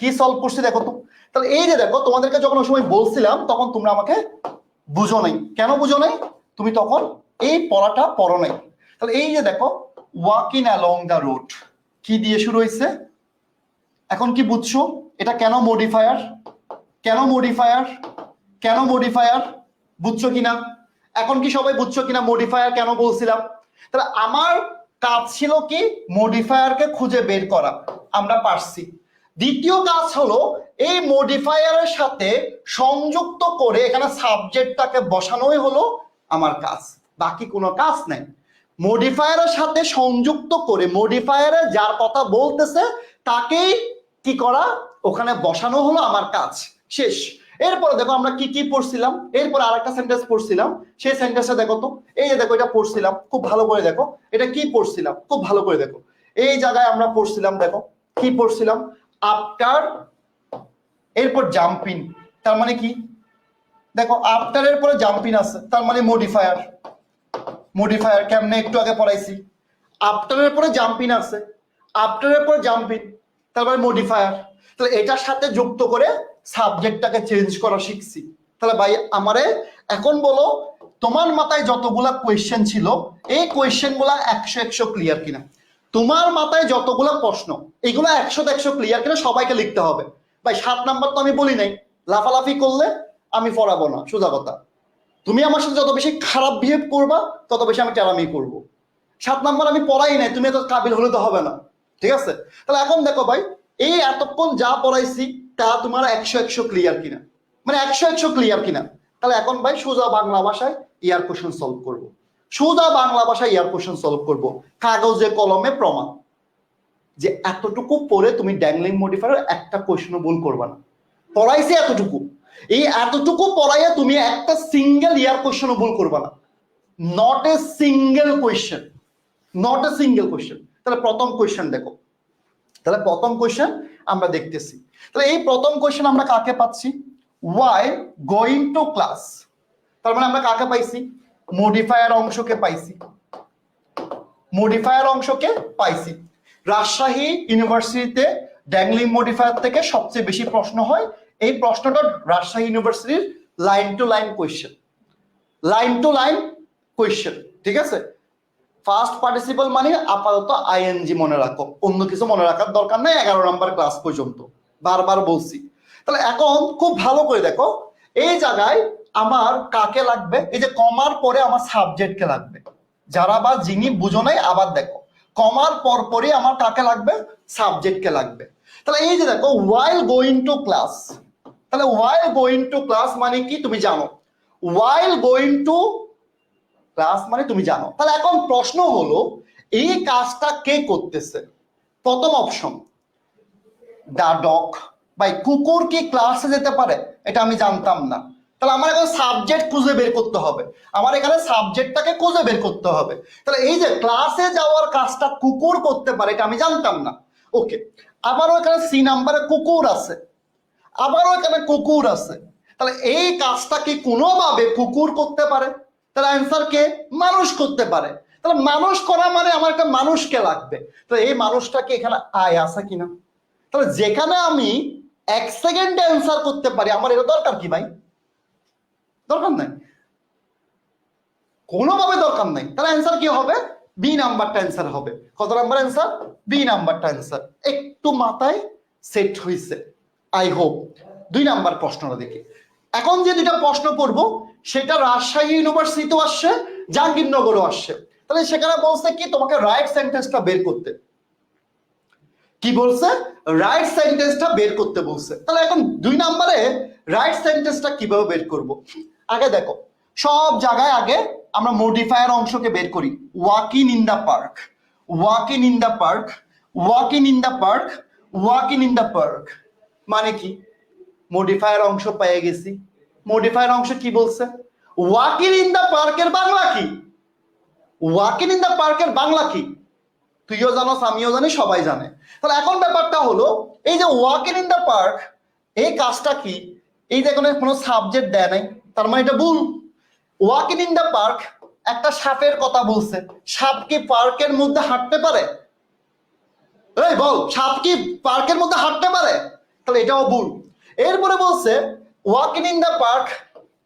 কি সলভ করছি দেখো তো। তাহলে এই যে দেখো, তোমাদেরকে যখন ওই সময় বলছিলাম তখন তোমরা আমাকে বুঝো নাই। কেন বুঝো নাই? তুমি তখন এই পড়াটা পড়ো নাই। তাহলে এই যে দেখো, ওয়াকিং অ্যালং দ্য রোড কি দিয়ে শুরু হয়েছে, এখন কি বুঝছো এটা কেন মডিফায়ার, কেন মডিফায়ার, কেন মডিফায়ার, বুঝছো কিনা? এখন কি সবাই বুঝছো কিনা মডিফায়ার কেন বলছিলাম? তাহলে আমার কাজ ছিল কি, মডিফায়ারকে খুঁজে বের করা, আমরা পারছি। দ্বিতীয় কাজ হলো এই মডিফায়ারের সাথে সংযুক্ত করে এখানে সাবজেক্টটাকে বসানোই হলো আমার কাজ, বাকি কোনো কাজ নাই। মডিফায়ারের সাথে সংযুক্ত করে মডিফায়ারে যার কথা বলতেছে তাকেই কি করা, ওখানে বসানো হলো আমার কাজ, শেষ। এরপরে দেখো আমরা কি কি পড়ছিলাম, এরপর আরেকটা সেন্টেন্স পড়ছিলাম, সেই সেন্টেন্সটা দেখো তো। এই যে দেখো, এটা পড়ছিলাম, খুব ভালো করে দেখো, এটা কি পড়ছিলাম, খুব ভালো করে দেখো। এই জায়গায় আমরা পড়ছিলাম, দেখো কি পড়ছিলাম, আফটার, এরপর জাম্পিং, তার মানে কি দেখো, আফটার এর পরে জাম্পিং আছে, তার মানে মডিফায়ার। মডিফায়ার কেমনে একটু আগে পড়াইছি, আফটারের পরে জাম্পিং আছে, আফটারের পরে জাম্পিং, তারপরে মডিফায়ার। তাহলে এটার সাথে যুক্ত করে সাবজেক্টটাকে চেঞ্জ করা শিখছি। তাহলে ভাই আমারে এখন বলো, তোমার মাথায় যতগুলা কোয়েশ্চেন ছিল, এই কোয়েশ্চেন গুলা 100 ক্লিয়ার কিনা? তোমার মাথায় যতগুলা প্রশ্ন, এগুলো 100 ক্লিয়ার কিনা সবাইকে লিখতে হবে। ভাই 7 নাম্বার তো আমি বলি নাই, লাফালাফি করলে আমি পড়াবো না, সোজা কথা। তুমি আমার সাথে যত বেশি খারাপ বিহেভ করবা, তত বেশি আমি টেরামি করবো। 7 নাম্বার আমি পড়াই নাই, তুমি এত কাবিল হলে তো হবে না, ঠিক আছে? তাহলে এখন দেখো ভাই, এই এতক্ষণ যা পড়াইছি তা তোমার 100 ক্লিয়ার কিনা, মানে 100 ক্লিয়ার কিনা। তাহলে এখন ভাই সোজা বাংলা ভাষায় ইয়ার কোশ্চেন সলভ করবো, সোজা বাংলা ভাষায় ইয়ার কোশ্চেন সলভ করবো, কাগজে কলমে প্রমাণ যে এতটুকু পড়ে তুমি ড্যাংলিং মডিফায়ার একটা কোশ্চেনও ভুল করবা না। পড়াইছি এতটুকু, এই এতটুকু পড়াইয়া তুমি একটা সিঙ্গেল ইয়ার কোশ্চেনও ভুল করবা না, not a single question, not a single question. তাহলে প্রথম কোয়েশ্চেন দেখো, তাহলে প্রথম কোয়েশ্চেন আমরা দেখতেছি। তাহলে এই প্রথম কোয়েশ্চেন আমরা কাকে পাচ্ছি, ওয়াই গোয়িং টু ক্লাস, তার মানে আমরা কাকে পাইছি, মডিফায়ার অংশকে পাইছি, মডিফায়ার অংশকে পাইছি। রাজশাহী ইউনিভার্সিটিতে ড্যাংলিং মডিফায়ার থেকে সবচেয়ে বেশি প্রশ্ন হয়, এই প্রশ্নটা রাজশাহী ইউনিভার্সিটির line to line question, line to line question, ঠিক আছে? ফার্স্ট পার্টিসিপল মানে আপাতত আইএনজি মনে রাখো, অন্য কিছু মনে রাখার দরকার নাই 11 নাম্বার ক্লাস পর্যন্ত, বারবার বলছি। তাহলে এখন খুব ভালো করে দেখো, এই জায়গায় আমার কাকে লাগবে, এই যে কমার পরে আমার সাবজেক্টকে লাগবে। যারা বা যিনি বুঝো নাই, আবার দেখো, কমার পরপরই আমার কাকে লাগবে, সাবজেক্টকে লাগবে। তাহলে এই যে দেখো, ওয়াইল গোয়িং টু ক্লাস, তাহলে ওয়াইল গোয়িং টু ক্লাস মানে কি তুমি জানো, ওয়াইল গোয়িং টু ক্লাস মানে তুমি জানো। তাহলে এখন প্রশ্ন হলো, এই কাজটা কে করতেছে? প্রথম অপশন দা ডগ, ভাই কুকুর কি ক্লাসে যেতে পারে? এটা আমি জানতাম না। তাহলে আমার এখন সাবজেক্ট খুঁজে বের করতে হবে, আমার এখানে সাবজেক্টটাকে খুঁজে বের করতে হবে। তাহলে এই যে ক্লাসে যাওয়ার কাজটা কুকুর করতে পারে, এটা আমি জানতাম না। ওকে, আবারও এখানে সি নাম্বারে কুকুর আছে, আবারও এখানে কুকুর আছে। তাহলে এই কাজটা কি কোনোভাবে কুকুর করতে পারে? তাহলে অ্যান্সার কে, মানুষ করতে পারে। তাহলে মানুষ করা মানে আমার একটা মানুষকে লাগবে। তো এই মানুষটাকে এখানে আয় আছে কিনা? তাহলে যেখানে আমি 1 সেকেন্ডে অ্যান্সার করতে পারি, আমার এটা দরকার কি ভাই? দরকার নাই, কোনোভাবে দরকার নাই। তাহলে অ্যান্সার কি হবে, বি নাম্বারটা অ্যান্সার হবে। কত নাম্বার অ্যান্সার? বি নাম্বারটা অ্যান্সার। একটু মাথায় সেট হয়েছে আই হোপ। 2 নাম্বার প্রশ্নটা দেখি। এখন যে দুটা প্রশ্ন পড়বো, সেটা রাজশাহী ইউনিভার্সিটিতেও আসছে, জাহাঙ্গীরনগরও আসছে। তাহলে সেখানে বলছে কি, তোমাকে রাইট সেন্টেন্সটা বের করতে। কি বলছে? রাইট সেন্টেন্সটা বের করতে বলছে। তাহলে এখন 2 নম্বরে রাইট সেন্টেন্সটা কিভাবে বের করব? আগে দেখো, সব জায়গায় আগে আমরা মডিফায়ার অংশকে বের করি। Walking in the park, walking in the park, walking in the park, walking in the park মানে কি? মডিফায়ার অংশ পেয়ে গেছি। মডিফায়ার অংশ কি বলছে? ওয়াকিং ইন দ্য পার্কের বাংলা কি? ওয়াকিং ইন দ্য পার্কের বাংলা কি? তুইও জানোস, আমিও জানি, সবাই জানে। তাহলে এখন ব্যাপারটা হলো, এই যে ওয়াকিং ইন দ্য পার্ক, এই কাজটা কি? এই যে কোনো সাবজেক্ট দেয় নাই, তার মানে এটা ভুল। ওয়াকিং ইন দ্য পার্ক একটা সাপের কথা বলছে। সাপ কি পার্কের মধ্যে হাঁটতে পারে? এই বল, সাপ কি পার্কের মধ্যে হাঁটতে পারে? তাহলে এটাও ভুল। এরপরে বলছে ওয়াকিং ইন দ্য পার্ক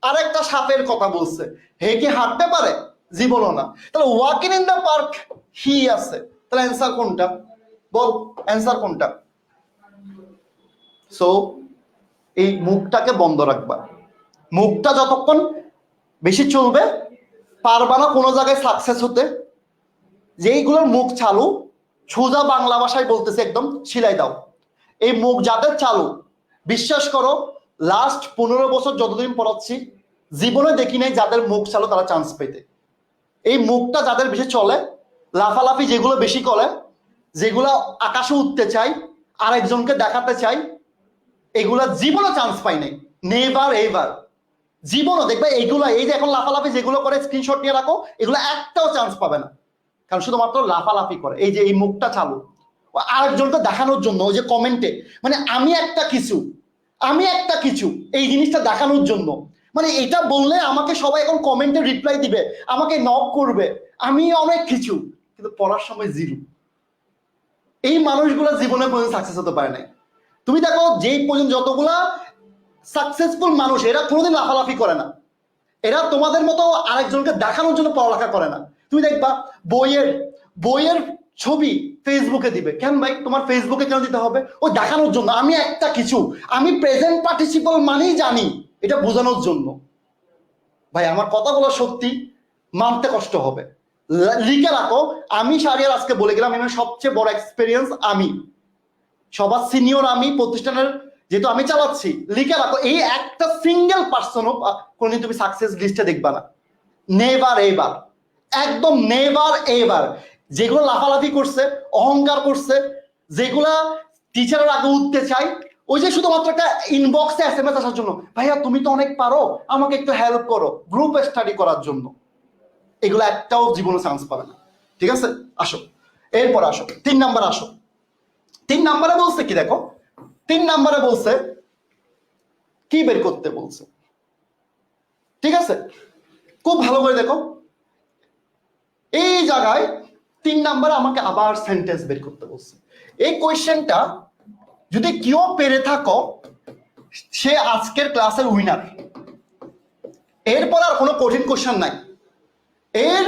আরেকটা সাপের কথা বলছে। হে কি হাঁটতে পারে? জীবনও না। তাহলে ওয়াকিং ইন দ্য পার্ক হি আছে। তাহলে অ্যান্সার কোনটা? বল, অ্যান্সার কোনটা? সো এই মুখটাকে বন্ধ রাখবা। মুখটা যতক্ষণ বেশি চলবে পারবা না কোনো জায়গায় সাকসেস হতে। যেইগুলোর মুখ চালু, সোজা বাংলা ভাষায় বলতেছে, একদম সিলাই দাও। এই মুখ যাদের চালু, বিশ্বাস করো, লাস্ট 15 বছর যতদিন পড়াচ্ছি জীবনে দেখি নাই যাদের মুখ চালু তারা চান্স পেতে। এই মুখটা যাদের বেশি চলে, লাফালাফি যেগুলো বেশি করে, যেগুলো আকাশে উঠতে চাই, আরেকজনকে দেখাতে চাই, এগুলা জীবনে চান্স পাই নাই। নেভার এভার জীবনও দেখবে এইগুলা, এই যে এখন লাফালাফি যেগুলো করে স্ক্রিনশট নিয়ে রাখো, এগুলো একটাও চান্স পাবে না, কারণ শুধুমাত্র লাফালাফি করে। এই যে এই মুখটা চালু আরেকজনকে দেখানোর জন্য, ওই যে কমেন্টে মানে আমি একটা কিছু, আমি একটা কিছু, এই জিনিসটা দেখানোর জন্য। মানে এটা বললে আমাকে সবাই এখন কমেন্টে রিপ্লাই দিবে, আমাকে নক করবে, আমি অনেক কিছু, কিন্তু পড়ার সময় জিরো। এই মানুষগুলো জীবনে পর্যন্ত সাকসেস হতে পারে নাই। তুমি দেখো যেই পর্যন্ত যতগুলা সাকসেসফুল মানুষ, এরা কোনোদিন লাফালাফি করে না। এরা তোমাদের মতো আরেকজনকে দেখানোর জন্য পড়ালেখা করে না। তুমি দেখবা বইয়ের ছবি ফেসবুকে দিবে। কেন ভাই, তোমার ফেসবুকে কেন দিতে হবে? ও দেখানোর জন্য আমি একটা কিছু, আমি প্রেজেন্ট পার্টিসিপল মানেই জানি, এটা বোঝানোর জন্য। ভাই আমার কথাগুলো সত্যি মানতে কষ্ট হবে, লিখে রাখো। আমি শাহরিয়ার আজকে বলে গেলাম, আমার সবচেয়ে বড় এক্সপিরিয়েন্স আমি, সবার সিনিয়র আমি, প্রতিষ্ঠানের যেহেতু আমি চালাচ্ছি। লিখে রাখো, এই একটা সিঙ্গেল পার্সনও কোনদিন তুমি সাকসেস লিস্টে দেখবা না। নেভার এভার, একদম নেভার এভার। যেগুলো লাফালাফি করছে, অহংকার করছে, যেগুলা টিচারের আগে উঠতে চাই, ওই যে শুধুমাত্র একটা ইনবক্সে SMS আসার জন্য, ভাইয়া তুমি তো অনেক পারো, আমাকে একটু হেল্প করো, গ্রুপ স্টাডি করার জন্য, এগুলো একটাও জীবনে চান্স পাবে না। ঠিক আছে, আসো এরপর আসো 3 নাম্বার। আসো 3 নাম্বারে বলছে কি দেখো, 3 নাম্বারে বলছে কি বের করতে বলছে। ঠিক আছে, খুব ভালো করে দেখো। এই জায়গায় 3 নাম্বারে আমাকে আবার সেন্টেন্স বের করতে বলছে। এই কোয়েশ্চেনটা যদি কেউ পেরে থাকো, সে আজকের ক্লাসের উইনার। এরপর আর কোনো কঠিন কোয়েশ্চেন নাই, এর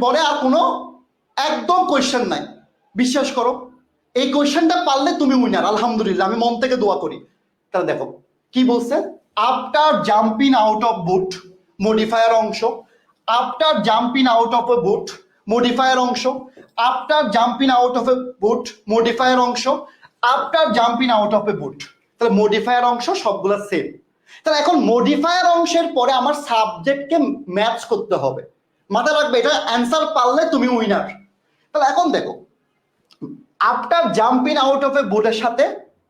পরে আর কোনো একদম কোয়েশ্চেন নাই। বিশ্বাস করো, এই কোয়েশ্চেনটা পারলে তুমি উইনার। আলহামদুলিল্লাহ, আমি মন থেকে দোয়া করি। তাহলে দেখো কি বলছে, after jumping out of boat, modifier অংশ। After jumping out of a boat, modifier অংশ। After jumping out of a boat, modifier অংশ। After jumping out of a boat. তাহলে মডিফায়ার অংশ সবগুলো সেম। তাহলে এখন মডিফায়ার অংশের পরে আমার সাবজেক্টকে ম্যাচ করতে হবে। মাথায় রাখবে, এটা অ্যান্সার পারলে তুমি উইনার। তাহলে এখন দেখো, আফটার জাম্পিং আউট অফ এ বুটের সাথে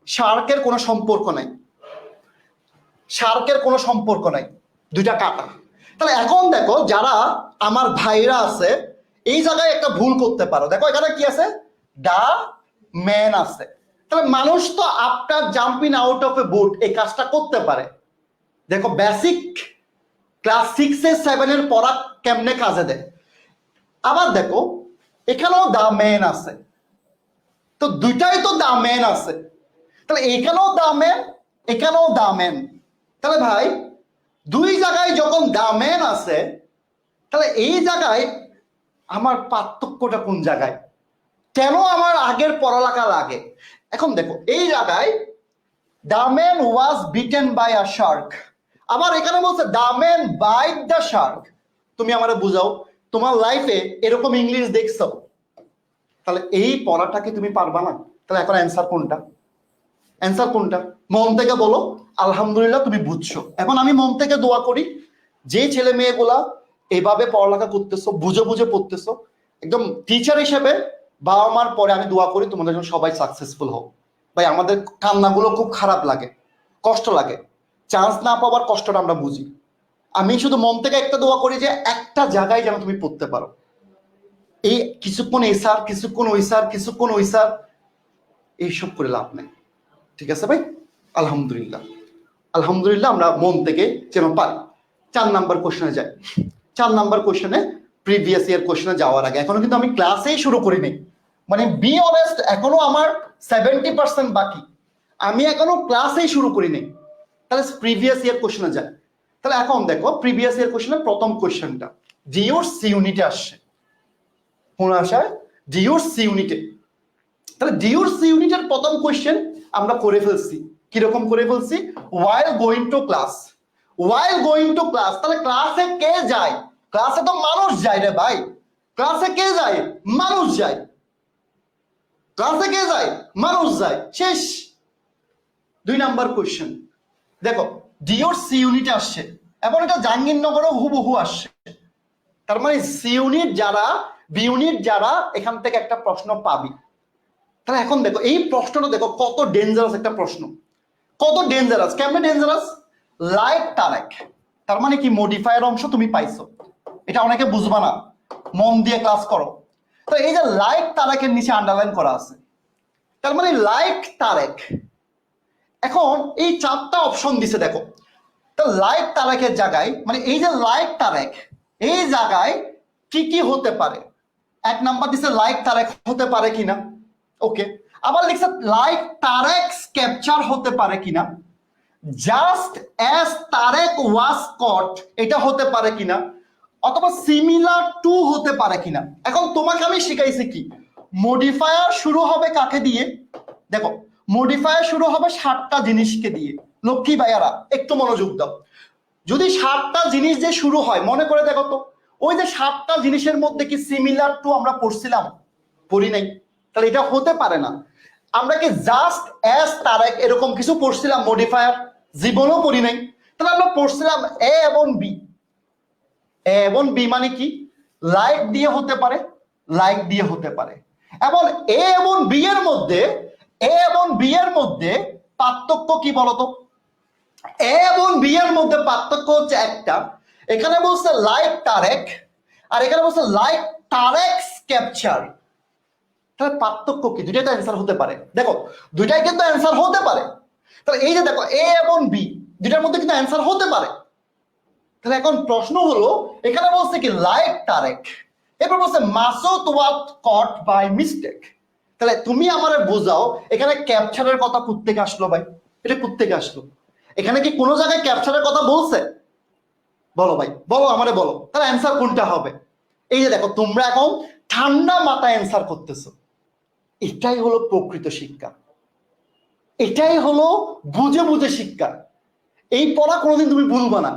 শার্কের কোনো সম্পর্ক নাই, শার্কের কোনো সম্পর্ক নাই, দুইটা কাটা। তাহলে এখন দেখো, যারা আমার ভাইরা আছে, এই জায়গায় একটা ভুল করতে পারো। দেখো এখানে কি আছে, দা ম্যান আছে। তাহলে মানুষ তো after jumping out of a বুট এই কাজটা করতে পারে। দেখো বেসিক ক্লাস 6-7 পড়া কেমনে কাজে দেয়। আবার দেখো এখানেও দা ম্যান আছে, তো দুইটাই তো দা ম্যান আছে। তাহলে এখানেও দা ম্যান, এখানেও দা ম্যান। তাহলে ভাই দুই জায়গায় যখন দা ম্যান আছে, তাহলে এই জায়গায় আমার পার্থক্যটা কোন জায়গায়? কেন আমার আগের পড়ালেখা লাগে? এখন দেখো এই জায়গায় the man was beaten by a shark, আবার এখানে বলছে the man bite the shark. তুমি আমারে বুঝাও, তোমার লাইফে এরকম ইংলিশ দেখছো? তাহলে এই পড়াটাকে তুমি পারবা না, তাহলে এখন অ্যান্সার কোনটা? অ্যান্সার কোনটা? মন থেকে বলো আলহামদুলিল্লাহ তুমি বুঝছো। এখন আমি মন থেকে দোয়া করি, যে ছেলে মেয়েগুলা এভাবে পড়ালেখা করতেছো, বুঝে বুঝে পড়তেছো, একদম টিচার হিসেবে বাবা মার পরে আমি দোয়া করি তোমাদের জন্য সবাই সাকসেসফুল হোক। ভাই আমাদের কান্নাগুলো খুব খারাপ লাগে, কষ্ট লাগে, চান্স না পাওয়ার কষ্টটা আমরা বুঝি। আমি শুধু মন থেকে একটা দোয়া করি যে একটা জায়গায় যেন তুমি পড়তে পারো। এই কিছুক্ষণ এই স্যার, কিছুক্ষণ ওই স্যার, কিছুক্ষণ ওই স্যার, এইসব করে লাভ নেই। ঠিক আছে ভাই? আলহামদুলিল্লাহ, আলহামদুলিল্লাহ আমরা মন থেকে যেন পারি। 4 নাম্বার কোশ্চেনে যাই। 4 নাম্বার কোশ্চেনে, প্রিভিয়াস ইয়ার কোশ্চেনে যাওয়ার আগে এখনো কিন্তু আমি ক্লাসেই শুরু করিনি, মানে বি অনেস্ট এখনো আমার 70% বাকি, আমি এখনো ক্লাসেই শুরু করিনি। তাহলে প্রিভিয়াস ইয়ার কোশ্চেনে যাই। তাহলে এখন দেখো প্রিভিয়াস ইয়ার কোশ্চেনের প্রথম কোশ্চেনটা ডিওর সি ইউনিটে আসছে। কোন আসায়? ডিওর সি ইউনিটে। তাহলে ডিওর সি ইউনিটের প্রথম কোশ্চেন আমরা করে ফেলছি। কিরকম করে ফেলছি? while going to class, while going to class। তাহলে ক্লাসে কে যায়? ক্লাসে তো মানুষ যায় রে ভাই। ক্লাসে কে যায়? মানুষ যায়। ক্লাসে কে যায়? মানুষ যায়, শেষ। 2 নাম্বার কোশ্চেন দেখো, ডিওর সি ইউনিটে আসছে, এবং এটা জাহাঙ্গীরনগরও হুবহু আসছে। তার মানে সি ইউনিট যারা, বি ইউনিট যারা, এখান থেকে একটা প্রশ্ন পাবি। তাহলে এখন দেখো এই প্রশ্নটা দেখো কত ডেঞ্জারাস একটা প্রশ্ন, কত ডেঞ্জারাস। কেমনে ডেঞ্জারাস? লাইক তারেক, তার মানে কি মডিফায়ার অংশ তুমি পাইছো, এটা অনেকে বুঝবা না, মন দিয়ে ক্লাস করো। তো এই যে লাইক তারেকের নিচে আন্ডারলাইন করা আছে, তার মানে লাইক তারেক। এখন এই 4টা অপশন দিছে দেখো, তো লাইক তারেকের জায়গায়, মানে এই যে লাইক তারেক, এই জায়গায় কি কি হতে পারে? 1 নাম্বার দিছে লাইক তারেক হতে পারে কিনা, ওকে। আবার লিখছে লাইক তারেক ক্যাপচার হতে পারে কিনা, জাস্ট অ্যাজ তারেক ওয়াজ কট এটা হতে পারে কিনা, অথবা সিমিলার টু হতে পারে কিনা। এখন তোমাকে আমি শিখাইছি কি, মডিফায়ার শুরু হবে কাকে দিয়ে? দেখো মডিফায়ার শুরু হবে 7টা জিনিসকে দিয়ে। লক্ষ্মী ভাইয়ারা একটু মনোযোগ দাও। যদি 7টা জিনিস যে শুরু হয়, মনে করে দেখো তো, ওই যে 7টা জিনিসের মধ্যে কি সিমিলার টু আমরা পড়ছিলাম? পড়ি নাই। তাহলে এটা হতে পারে না। আমরা কি জাস্ট অ্যাজ তারেক এরকম কিছু পড়ছিলাম মডিফায়ার? জীবনও পড়ি নাই। তাহলে আমরা পড়ছিলাম এ এবং বি। এ এবং বি মানে কি? লাইক দিয়ে হতে পারে, লাইক দিয়ে হতে পারে। এবং এ এবং বি এর মধ্যে, এ এবং বি এর মধ্যে পার্থক্য কি বলতো? এ এবং বি এর মধ্যে পার্থক্য হচ্ছে একটা, এখানে বলছে লাইক তারেক, আর এখানে বলছে লাইক তারেক ক্যাপচার। তাহলে পার্থক্য কি? দুইটাই তো অ্যান্সার হতে পারে। দেখো দুইটাই কিন্তু অ্যান্সার হতে পারে। তাহলে এই যে দেখো এ এবং বি দুইটার মধ্যে কিন্তু অ্যান্সার হতে পারে। তাহলে এখন প্রশ্ন হলো, এখানে বলছে কি লাইক তারেক, এরপর বলছে মাসুদ ওয়াজ কট বাই মিস্টেক। তাহলে তুমি আমারে বোঝাও এখানে ক্যাপচারের কথা কোত্থেকে আসলো ভাই? এটা কোত্থেকে আসলো? এখানে কি কোনো জায়গায় ক্যাপচারের কথা বলছে? বলো ভাই, বলো আমারে বলো, তাহলে অ্যান্সার কোনটা হবে? এই যে দেখো তোমরা এখন ঠান্ডা মাথায় অ্যান্সার করতেছো। এটাই হলো প্রকৃত শিক্ষা, এটাই হলো বুঝে বুঝে শিক্ষা। এই পড়া কোনোদিন তুমি ভুলবা না,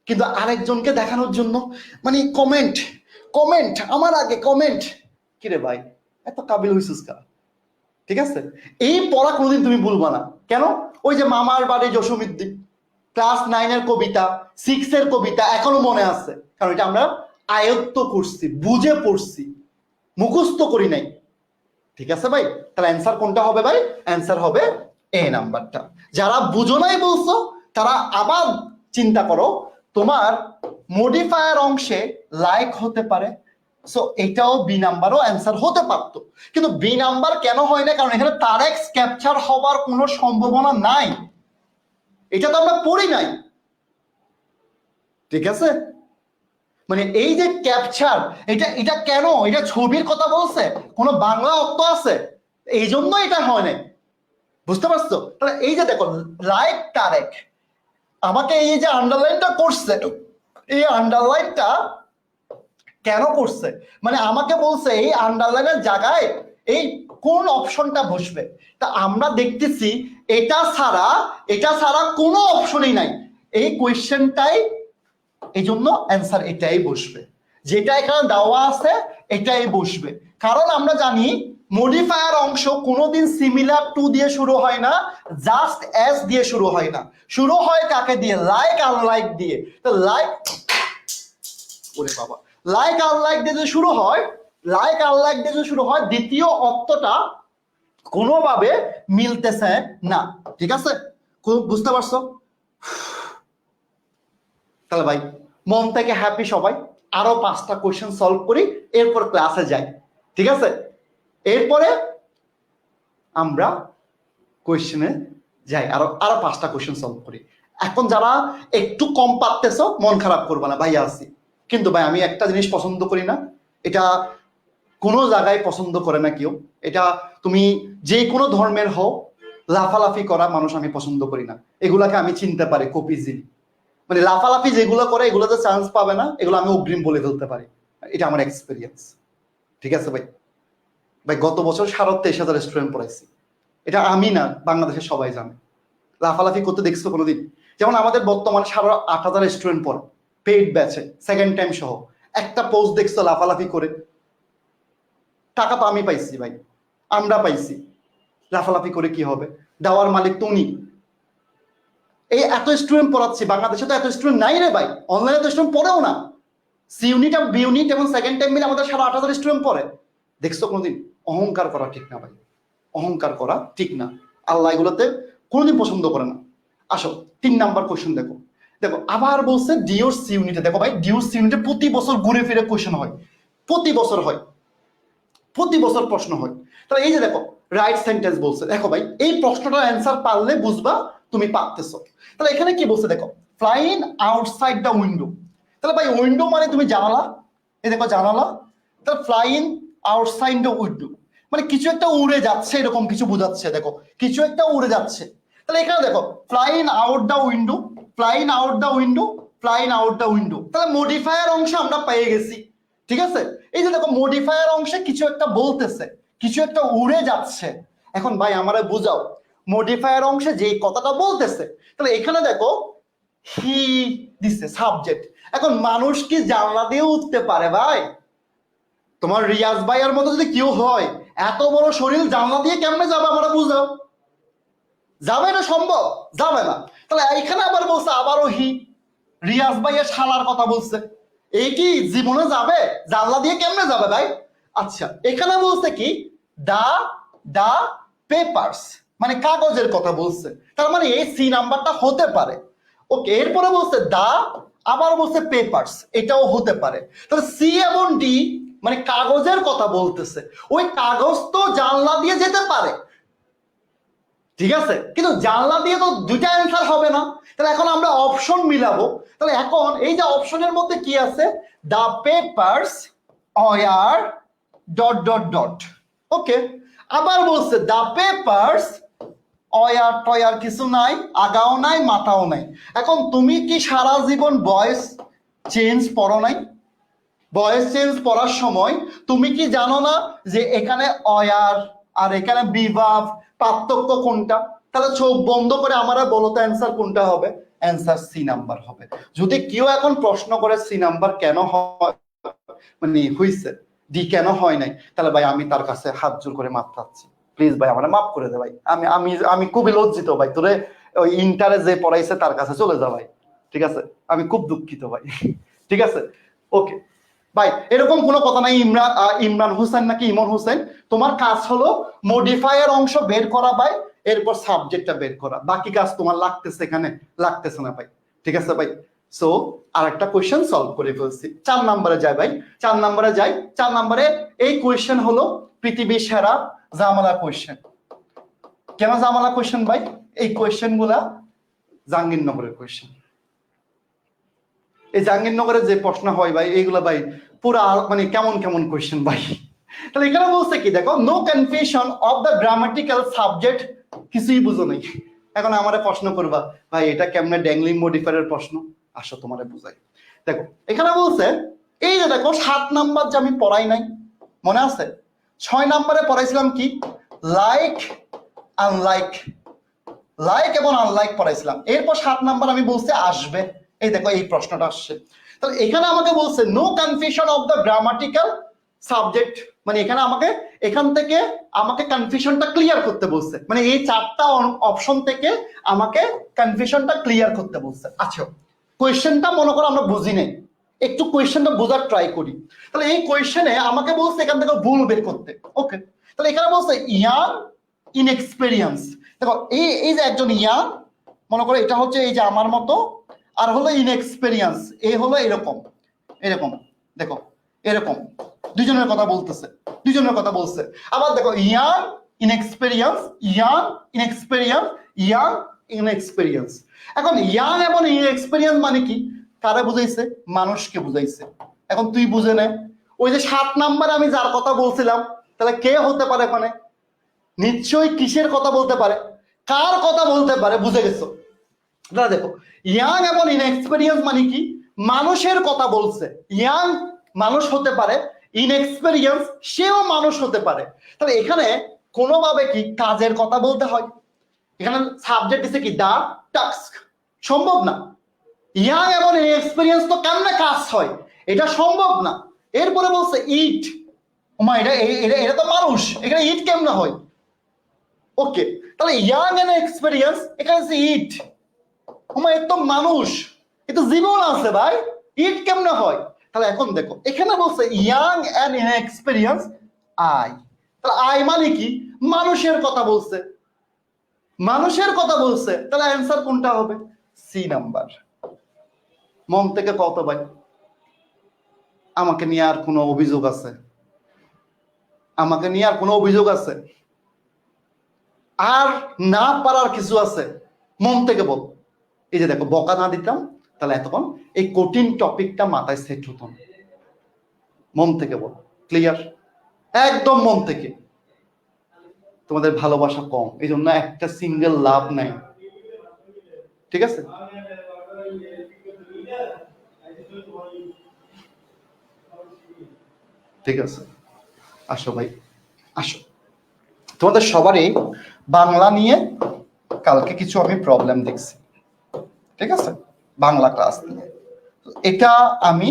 কিন্তু আরেকজনকে দেখানোর জন্য মানে কমেন্ট, কমেন্ট, আমার আগে কমেন্ট, কিরে ভাই এত কাবিল হইছিস কা? ঠিক আছে, এই পড়া কোনোদিন তুমি ভুলবা না। কেন? ওই যে মামার বাড়ি জসুমিদ্দিন, ক্লাস 9-এর কবিতা, 6-এর কবিতা এখনো মনে আছে, কারণ এটা আমরা আয়ত্ত করছি, বুঝে পড়ছি, মুখস্থ করি নাই। ঠিক আছে ভাই? তাহলে অ্যান্সার কোনটা হবে ভাই? অ্যান্সার হবে এ নাম্বারটা। যারা বুঝো নাই বলছো তারা আবার চিন্তা করো, তোমার মডিফায়ার অংশে লাইক হতে পারে, সো এটাও বি নাম্বারও অ্যান্সার হতে পারত, কিন্তু বি নাম্বার কেন হয় না? কারণ এখানে তারেক ক্যাপচার হবার কোনো সম্ভাবনা নাই, এটা তো আমরা পড়ি নাই। ঠিক আছে, মানে এই যে ক্যাপচার, এটা এটা কেন? এটা ছবির কথা বলছে, কোনো বাংলা অর্থ আছে, এই জন্য এটা হয় নাই। বুঝতে পারছো? তাহলে এই যে দেখো লাইক তারেক, আমাকে এই যে আন্ডারলাইনটা করছে, এই আন্ডারলাইনটা কেন করছে? মানে আমাকে বলছে এই আন্ডারলাইনের জায়গায় এই কোন অপশনটা বসবে। তা আমরা দেখতেছি এটা ছাড়া, এটা ছাড়া কোনো অপশনই নাই এই কোয়েশ্চেনটাই, এই জন্য অ্যান্সার এটাই বসবে, যেটা এখানে দেওয়া আছে এটাই বসবে। কারণ আমরা জানি মডিফায়ার অংশ কোনোদিন সিমিলার টু দিয়ে শুরু হয় না, জাস্ট অ্যাজ দিয়ে শুরু হয় না, শুরু হয় কাকে দিয়ে? লাইক আনলাইক দিয়ে। তো লাইক, ওরে বাবা, লাইক আনলাইক দিয়ে যদি শুরু হয়, লাইক আনলাইক দিয়ে যদি শুরু হয়, দ্বিতীয় অর্থটা কোনোভাবে মিলতেছে না। ঠিক আছে, বুঝতে পারছো? তাহলে ভাই মন থেকে হ্যাপি সবাই, আরো 5টা কোয়েশ্চেন সলভ করি, এরপর ক্লাসে যাই। ঠিক আছে, এরপরে আমরা কোয়েশ্চেনে যাই, আরো 5টা কোয়েশ্চেন সলভ করি। এখন যারা একটু কম পারতেছো মন খারাপ করবে না, ভাই আসি। কিন্তু ভাই আমি একটা জিনিস পছন্দ করি না, এটা কোনো জায়গায় পছন্দ করে না কেউ, এটা তুমি যে কোনো ধর্মের হও, লাফালাফি করা মানুষ আমি পছন্দ করি না। এগুলাকে আমি চিনতে পারি খুব ইজিলি, মানে লাফালাফি যেগুলো করে এগুলোতে চান্স পাবে না, এগুলো আমি অগ্রিম বলে ফেলতে পারি, এটা আমার এক্সপিরিয়েন্স। ঠিক আছে ভাই, ভাই গত বছর 23,000 স্টুডেন্ট পড়াইছি, এটা আমি না বাংলাদেশের সবাই জানে। লাফালাফি করতে দেখছো কোনোদিন? যেমন আমাদের বর্তমানে 8,500 স্টুডেন্ট পড়ে পেইড ব্যাচে, সেকেন্ড টাইম সহ। একটা পোস্ট দেখছো লাফালাফি করে? টাকা তো আমি পাইছি ভাই, আমরা পাইছি। লাফালাফি করে কি হবে? দেওয়ার মালিক তো উনি। এই এত স্টুডেন্ট পড়াচ্ছি, বাংলাদেশে তো এত স্টুডেন্ট নাই রে ভাই, অনলাইনে তো স্টুডেন্ট পড়েও না। সি ইউনিট আর বি ইউনিট এবং সেকেন্ড টাইম মিলে আমাদের 8,500 স্টুডেন্ট পড়ে। দেখছো কোনোদিন? অহংকার করা ঠিক না ভাই, অহংকার করা ঠিক না। আল্লাহ এগুলোতে কোনোদিন পছন্দ করে না। আসো 3 নাম্বার কোয়েশ্চেন দেখো। দেখো আবার বলছে ডিওর সি ইউনিটে। দেখো ভাই ডিওর সি ইউনিটে প্রতি বছর ঘুরে ফিরে কোয়েশ্চেন হয়, প্রতি বছর হয়, প্রতি বছর প্রশ্ন হয়। তাহলে এই যে দেখো রাইট সেন্টেন্স বলছে, দেখো ভাই এই প্রশ্নটার অ্যান্সার পারলে বুঝবা তুমি পারতেছো। তাহলে এখানে কি বলছে দেখো, ফ্লাইং আউটসাইড দ্য উইন্ডো। তাহলে ভাই উইন্ডো মানে তুমি জানালা, এই দেখো জানালা। তাহলে ফ্লাইং আউটসাইড দ্য উইন্ডো মানে কিছু একটা উড়ে যাচ্ছে, এরকম কিছু বোঝাচ্ছে। দেখো কিছু একটা উড়ে যাচ্ছে। তাহলে এখানে দেখো flying out the window, flying out the window, flying out the window. তাহলে মডিফায়ার অংশ আমরা পেয়ে গেছি। ঠিক আছে, এই যে দেখো মডিফায়ার অংশে কিছু একটা বলতেছে, কিছু একটা উড়ে যাচ্ছে। এখন ভাই আমারে বুঝাও মডিফায়ার অংশে যে কথাটা বলতেছে। তাহলে এখানে দেখো হি দিছে সাবজেক্ট। এখন মানুষ কি জানলা দিয়ে উঠতে পারে ভাই? তোমার রিয়াজ ভাইয়ের মতো যদি কেউ হয়, এত বড় শরীর জানলা দিয়ে কেমনে যাবে আমরা বুঝাও? যাবে? এটা সম্ভব? যাবে না। তাহলে এইখানে আবার বলছে আবারও হি, রিয়াজ ভাইয়ের শালার কথা বলছে। এই কি জীবনে যাবে? জানলা দিয়ে কেমনে যাবে ভাই? আচ্ছা এখানে বলছে কি দা দা পেপারস, মানে কাগজের কথা বলছে। তার মানে এই সি নাম্বারটা হতে পারে। ওকে, এরপরে বলছে দা, আবার বলছে পেপারস, এটাও হতে পারে। তাহলে সি এবং ডি মানে কাগজের কথা বলতেছে। ওই কাগজ তো জানলা দিয়ে যেতে পারে, ঠিক আছে, কিন্তু জানলা দিয়ে তো দুইটা অ্যান্সার হবে না। তাহলে এখন আমরা অপশন মিলাবো। তাহলে এখন এই যে অপশনের মধ্যে কি আছে, the papers were dot dot dot. Okay, আবার বলছে দা পেপারস ওয়ার টয়ার, কিছু নাই, আগাও নাই মাথাও নাই। এখন তুমি কি সারা জীবন ভয়েস চেঞ্জ পড়ো নাই? ভয়েস চেঞ্জ পড়ার সময় তুমি কি জানো না যে এখানে অয়ার আর এখানে বিভাব পার্থক্য কোনটা? তাহলে চোখ বন্ধ করে আমারা বলো তো অ্যান্সার কোনটা হবে? অ্যান্সার সি নাম্বার হবে। যদি কেউ এখন প্রশ্ন করে সি নাম্বার কেন হয়, মানে হইছে, ডি কেন হয় নাই, তাহলে ভাই আমি তার কাছে হাত জোর করে মাপ চাচ্ছি, প্লিজ ভাই আমার মাফ করে দে ভাই। আমি আমি আমি খুবই লজ্জিত ভাই, তোরে ওই ইন্টারে যে পড়াইছে তার কাছে চলে যা ভাই। ঠিক আছে, আমি খুব দুঃখিত ভাই। ঠিক আছে, ওকে ভাই, এরকম কোনো কথা নাই। ইমরান হোসেন নাকি ইমন হোসেন, তোমার কাজ হলো মডিফায়ার অংশ বের করা ভাই, এরপর সাবজেক্টটা বের করা। বাকি কাজ তোমার লাগতেছে এখানে? লাগতেছে না ভাই। ঠিক আছে ভাই, সো আরেকটা কোয়েশ্চেন সলভ করে ফেলছি। 4 নম্বরে যাই ভাই, 4 নম্বরে যাই। 4 নম্বরে এই কোয়েশ্চেন হলো পৃথিবীর সেরা জামালা কোয়েশ্চেন। কেন জামালা কোয়েশ্চেন ভাই? এই কোয়েশ্চেন গুলা জাহাঙ্গীরনগরের কোয়েশ্চেন। এই জাহাঙ্গীরনগরে যে প্রশ্ন হয় ভাই, এইগুলা ভাই পুরা মানে কেমন কেমন কোয়েশ্চেন ভাই। তাহলে এখানে বলছে কি দেখো, no confusion of the grammatical subject, কিছুই বুঝো নাই। এখন আমারে প্রশ্ন করবা ভাই এটা কেমনে ড্যাংলিং মডিফায়ারের প্রশ্ন, আসো তোমারে বুঝাই। দেখো এখানে বলছে এই যে দেখো 7 নাম্বার যে আমি পড়াই নাই, মনে আছে? 6 নাম্বারে পড়াইছিলাম কি লাইক আনলাইক, লাইক এবং আনলাইক পড়াইছিলাম। এরপর 7 নাম্বার আমি বলছি আসবে, এই দেখো এই প্রশ্নটা আসছে। তাহলে এখানে আমাকে বলছে no confusion of the grammatical subject মানে এখানে আমাকে এখান থেকে আমাকে কনফিউশনটা ক্লিয়ার করতে বলছে, মানে এই 4টা অপশন থেকে আমাকে কনফিউশনটা ক্লিয়ার করতে বলছে। আচ্ছা, কোয়েশ্চেনটা মনে করো আমরা বুঝি নাই, একটু কোয়েশ্চেনটা বোঝার ট্রাই করি। তাহলে এই কোয়েশ্চেনে আমাকে বলছে এখান থেকে ভুল বের করতে। ওকে, তাহলে এখানে বলছে ইয়াং ইনএক্সপেরিয়েন্স। দেখো এই যে একজন ইয়াং, মনে করো এটা হচ্ছে এই যে আমার মতো, আর হলো ইনএক্সপেরিয়েন্স, এই হলো এরকম এরকম, দেখো এরকম দুজনের কথা বলতেছে, দুজনের কথা বলছে। আবার দেখো young inexperience, young inexperience, young inexperience. এখন ইয়াং এবং ইনএক্সপেরিয়েন্স মানে কি, কারে বুঝাইছে? মানুষকে বুঝাইছে। এখন তুই বুঝে নে, ওই যে 7 নাম্বার আমি যার কথা বলছিলাম, তাহলে কে হতে পারে? মানে নিশ্চয়ই কিসের কথা বলতে পারে, কার কথা বলতে পারে, বুঝে গেছো? দাদা দেখো, ইয়াং এবং ইনএক্সপেরিয়েন্স মানে কি, মানুষের কথা বলছে। ইয়াং মানুষ হতে পারে, ইনএক্সপেরিয়েন্স সেও মানুষ হতে পারে। তাহলে এখানে কোনোভাবে কি কাজের কথা বলতে হয়? এখানে সাবজেক্ট দিছে কি দা টাস্ক, সম্ভব না। ইয়াং এবং ইনএক্সপেরিয়েন্স তো কেমনে কাজ হয়, এটা সম্ভব না। এরপরে বলছে ইট, ওমা এটা এটা তো মানুষ, এখানে ইট কেমনে হয়? ওকে, তাহলে ইয়াং এন্ড এক্সপেরিয়েন্স, এখানে ইট, ওমা এ তো মানুষ, এ তো জীবন আছে ভাই, ইট কেমনে হয়? তাহলে এখন দেখো এখানে বলছে ইয়াং এন্ড ইনএক্সপেরিয়েন্স আই, তাহলে আই মানে কি, মানুষের কথা বলছে, মানুষের কথা বলছে। তাহলে অ্যান্সার কোনটা হবে? C number. মন থেকে কত ভাই, আমাকে নিয়ে আর কোনো অভিযোগ আছে? আমাকে নিয়ে আর কোনো অভিযোগ আছে? আর না পারার কিছু আছে? মন থেকে বল। এই যে দেখো, বকা না দিতাম তাহলে এতক্ষণ এই কঠিন টপিকটা মাথায় সেট হতো না। মন থেকে বল, ক্লিয়ার? একদম মন থেকে। তোমাদের ভালোবাসা কম, এই জন্য একটা সিঙ্গেল লাভ নাই, ঠিক আছে? ঠিক আছে, আসো ভাই আসো। তোমাদের সবারই বাংলা নিয়ে কালকে কিছু আমি প্রবলেম দেখছি, ঠিক আছে? বাংলা ক্লাস নিয়ে এটা আমি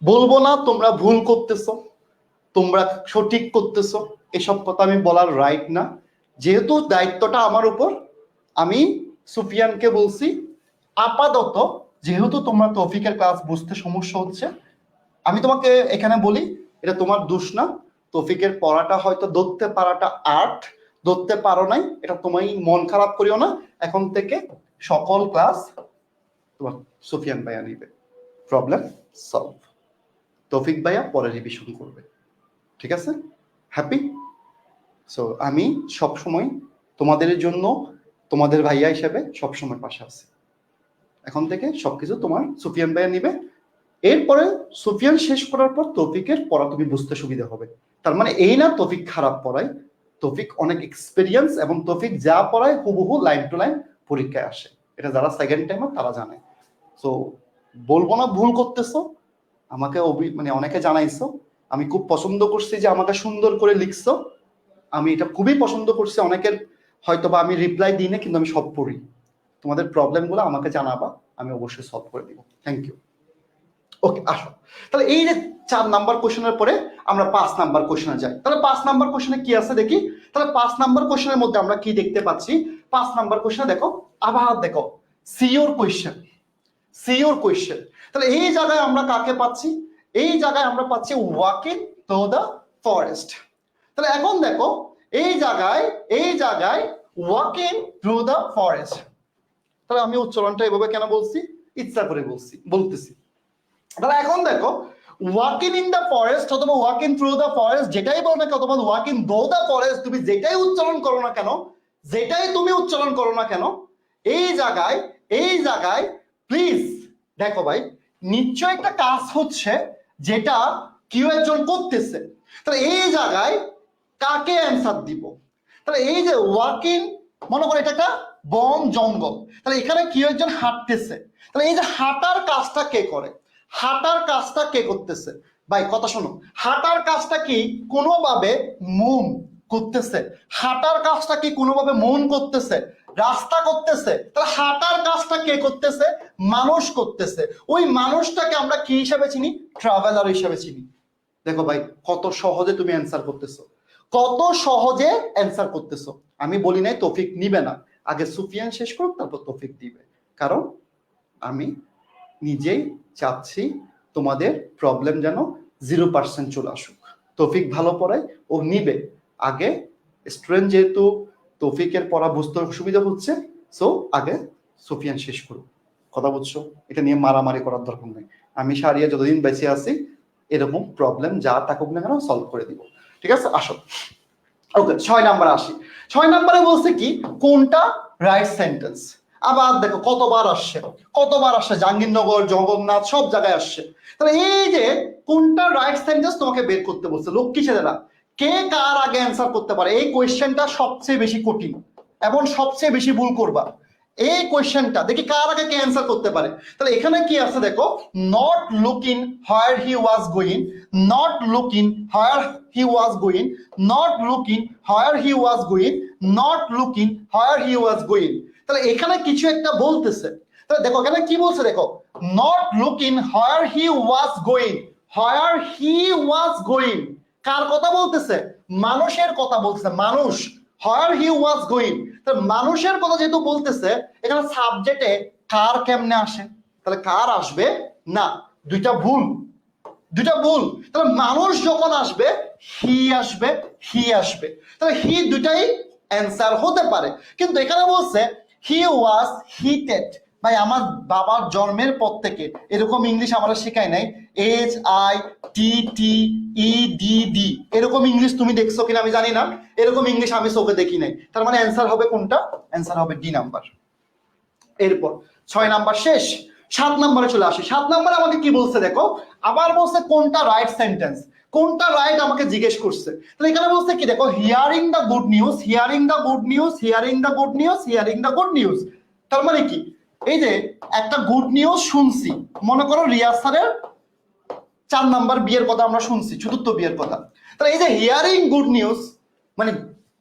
বলবো না তোমরা ভুল করতেছো, তোমরা সঠিক করতেছো, এসব কথা আমি বলার রাইট না। যেহেতু দায়িত্বটা আমার উপর, আমি সুফিয়ানকে বলছি আপাতত, যেহেতু তোমরা তৌফিকের ক্লাস বুঝতে সমস্যা হচ্ছে, আমি তোমাকে এখানে বলি এটা তোমার দোষ না। তৌফিকের পড়াটা হয়তো ধরতে পারাটা আর্ট, ধরতে পারো নাই, এটা তোমায় মন খারাপ করিও না। এখন থেকে সকল ক্লাস তোমার সুফিয়ান ভাইয়া নিবে, প্রবলেম সলভ। তৌফিক ভাইয়া পরে রিভিশন করবে, ঠিক আছে? হ্যাপি? সো আমি সবসময় তোমাদের জন্য, তোমাদের ভাইয়া হিসেবে সবসময় পাশে আছি। এখন থেকে সবকিছু তোমার সুফিয়ান ভাইয়া নিবে। এরপরে সুফিয়ান শেষ করার পর তৌফিকের পড়া তুমি বুঝতে সুবিধা হবে। তার মানে এই না তৌফিক খারাপ পড়ায়, তৌফিক অনেক এক্সপিরিয়েন্স, এবং তৌফিক যা পড়ায় হুবহু লাইন টু লাইন পরীক্ষায় আসে। এটা যারা সেকেন্ড টাইমার তারা জানে। সো বলবো না ভুল করতেছো, আমাকে মানে অনেকে জানাইছো, আমি খুব পছন্দ করছি যে আমাকে সুন্দর করে লিখছো, আমি এটা খুবই পছন্দ করছি। অনেকের হয়তো বা আমি রিপ্লাই দিই না, কিন্তু আমি সব পড়ি। তোমাদের প্রবলেমগুলো আমাকে জানাবা, আমি অবশ্যই সলভ করে দিব। Thank you. ওকে, আসো তাহলে এই যে 4 নাম্বার কোশ্চেনের পরে আমরা 5 নাম্বার কোশ্চেনে যাই। তাহলে 5 নাম্বার কোশ্চেনে কি আছে দেখি। তাহলে 5 নাম্বার কোশ্চেনের মধ্যে আমরা কি দেখতে পাচ্ছি? 5 নাম্বার কোশ্চেনে দেখো, আবার দেখো সিওর কোশ্চেন, সিওর কোশ্চেন। তাহলে এই জায়গায় আমরা কাকে পাচ্ছি? এই জায়গায় আমরা পাচ্ছি ওয়াকিং থ্রু দ্য ফরেস্ট। তাহলে এখন দেখো এই জায়গায় ওয়াকিং থ্রু দ্য ফরেস্ট। তাহলে আমি উচ্চারণটা এভাবে কেন বলছি? ইচ্ছা করে বলতেছি। তাহলে এখন দেখো ওয়াকিং ইন দ্য ফরেস্ট অথবা ওয়াকিং থ্রু দ্য ফরেস্ট, যেটাই বলো না কেন, অথবা ওয়াকিং থ্রু দ্য ফরেস্ট, তুমি যেটাই উচ্চারণ করো না কেন, যেটাই তুমি উচ্চারণ করো না কেন, এই জায়গায় প্লিজ দেখো ভাই, নিশ্চয় একটা কাজ হচ্ছে যেটা কেউ একজন করতেছে। তাহলে এই জায়গায় কাকে অ্যান্সার দিব? তাহলে এই যে ওয়াকিং, মনে করো এটা একটা বন জঙ্গল, তাহলে এখানে কেউ একজন হাঁটতেছে। তাহলে এই যে হাঁটার কাজটা কে করে? হাঁটার কাজটা কে করতেছে? ভাই কথা শোনো, হাঁটার কাজটা কি কোনোভাবে মন করতেছে? হাঁটার কাজটা কি কোনোভাবে মন করতেছে? রাস্তা করতেছে? তাহলে হাঁটার কাজটা কে করতেছে? মানুষ করতেছে। ওই মানুষটাকে আমরা কি হিসাবে চিনি? ট্রাভেলার হিসাবে চিনি। দেখো ভাই কত সহজে তুমি অ্যান্সার করতেছো, কত সহজে অ্যান্সার করতেছো। আমি বলি নাই তৌফিক নিবে না, আগে সুফিয়ান শেষ করুক তারপর তৌফিক দিবে, কারণ আমি নিজেই চাচ্ছি তোমাদের প্রবলেম যেন 0% চলে আসুক। তৌফিক ভালো পড়ায়, ও নিবে। আগে স্টুডেন্ট যেহেতু তৌফিকের পড়া বুঝতে সুবিধা হচ্ছে, সো আগে সুফিয়ান শেষ করুক। কথা বুঝছো? এটা নিয়ে মারামারি করার দরকার নেই। আমি সারিয়া যতদিন বেঁচে আছি এরকম প্রবলেম যা থাকুক না কেন সলভ করে দিব। ঠিক আছে, আসো। ওকে, 6 নাম্বার আসি। 6 নাম্বারে বলছে কি, কোনটা রাইট সেন্টেন্স। আবার দেখো কতবার আসছে, কতবার আসছে, জাহাঙ্গীরনগর, জগন্নাথ, সব জায়গায় আসছে। তাহলে এই যে কোনটা রাইট সেন্টেন্স তোমাকে বের করতে বলছে। লক্ষ্মী ছেলেরা, কে কার আগে অ্যান্সার করতে পারে, এই কোয়েশ্চেনটা সবচেয়ে বেশি কঠিন এবং সবচেয়ে বেশি ভুল করবা। এই কোয়েশ্চেনটা দেখি কার আগে কে অ্যান্সার করতে পারে। তাহলে এখানে কি আছে দেখো, not looking where he was going, not looking where he was going, not looking where he was going, not looking where he was going. তাহলে এখানে কিছু একটা বলতেছে। তাহলে দেখো এখানে কি বলছে, দেখো not looking where he was going, where he was going কার কথা বলতেছে, মানুষের কথা বলতেছে, মানুষ। হোয়ার হি ওয়াজ গোয়িং, তাহলে মানুষের কথা যেহেতু বলতেছে, এখানে সাবজেক্টে কার কেমনে আসে, তাহলে কার আসবে না, দুইটা ভুল, দুইটা ভুল। তাহলে মানুষ যখন আসবে হি আসবে, হি আসবে, তাহলে হি দুটাই অ্যান্সার হতে পারে। কিন্তু এখানে বলছে হি ওয়াজ হিটেড। ভাই আমার বাবার জন্মের পর থেকে এরকম ইংলিশ আমরা শেখাই নাই, HITTEDD এরকম ইংলিশ তুমি দেখছো কিনা আমি জানি না, এরকম ইংলিশ আমি চোখে দেখি নাই। তার মানে অ্যান্সার হবে কোনটা, অ্যান্সার হবে ডি নাম্বার। এরপর 6 নাম্বার শেষ, 7 নাম্বারে চলে আসি। 7 নাম্বারে আমাকে কি বলছে দেখো, আবার বলছে কোনটা রাইট সেন্টেন্স, কোনটা রাইট আমাকে জিজ্ঞেস করছে। তাহলে এখানে বলছে কি দেখো, hearing the good news, hearing the good news, hearing the good news, hearing the good news. তার মানে কি, এই যে একটা গুড নিউজ শুনছি, মনে করো রিয়াজ স্যারের 4 নাম্বার বিয়ের কথা আমরা শুনছি, চতুর্থ বিয়ের কথা। তাহলে এই যে হিয়ারিং গুড নিউজ মানে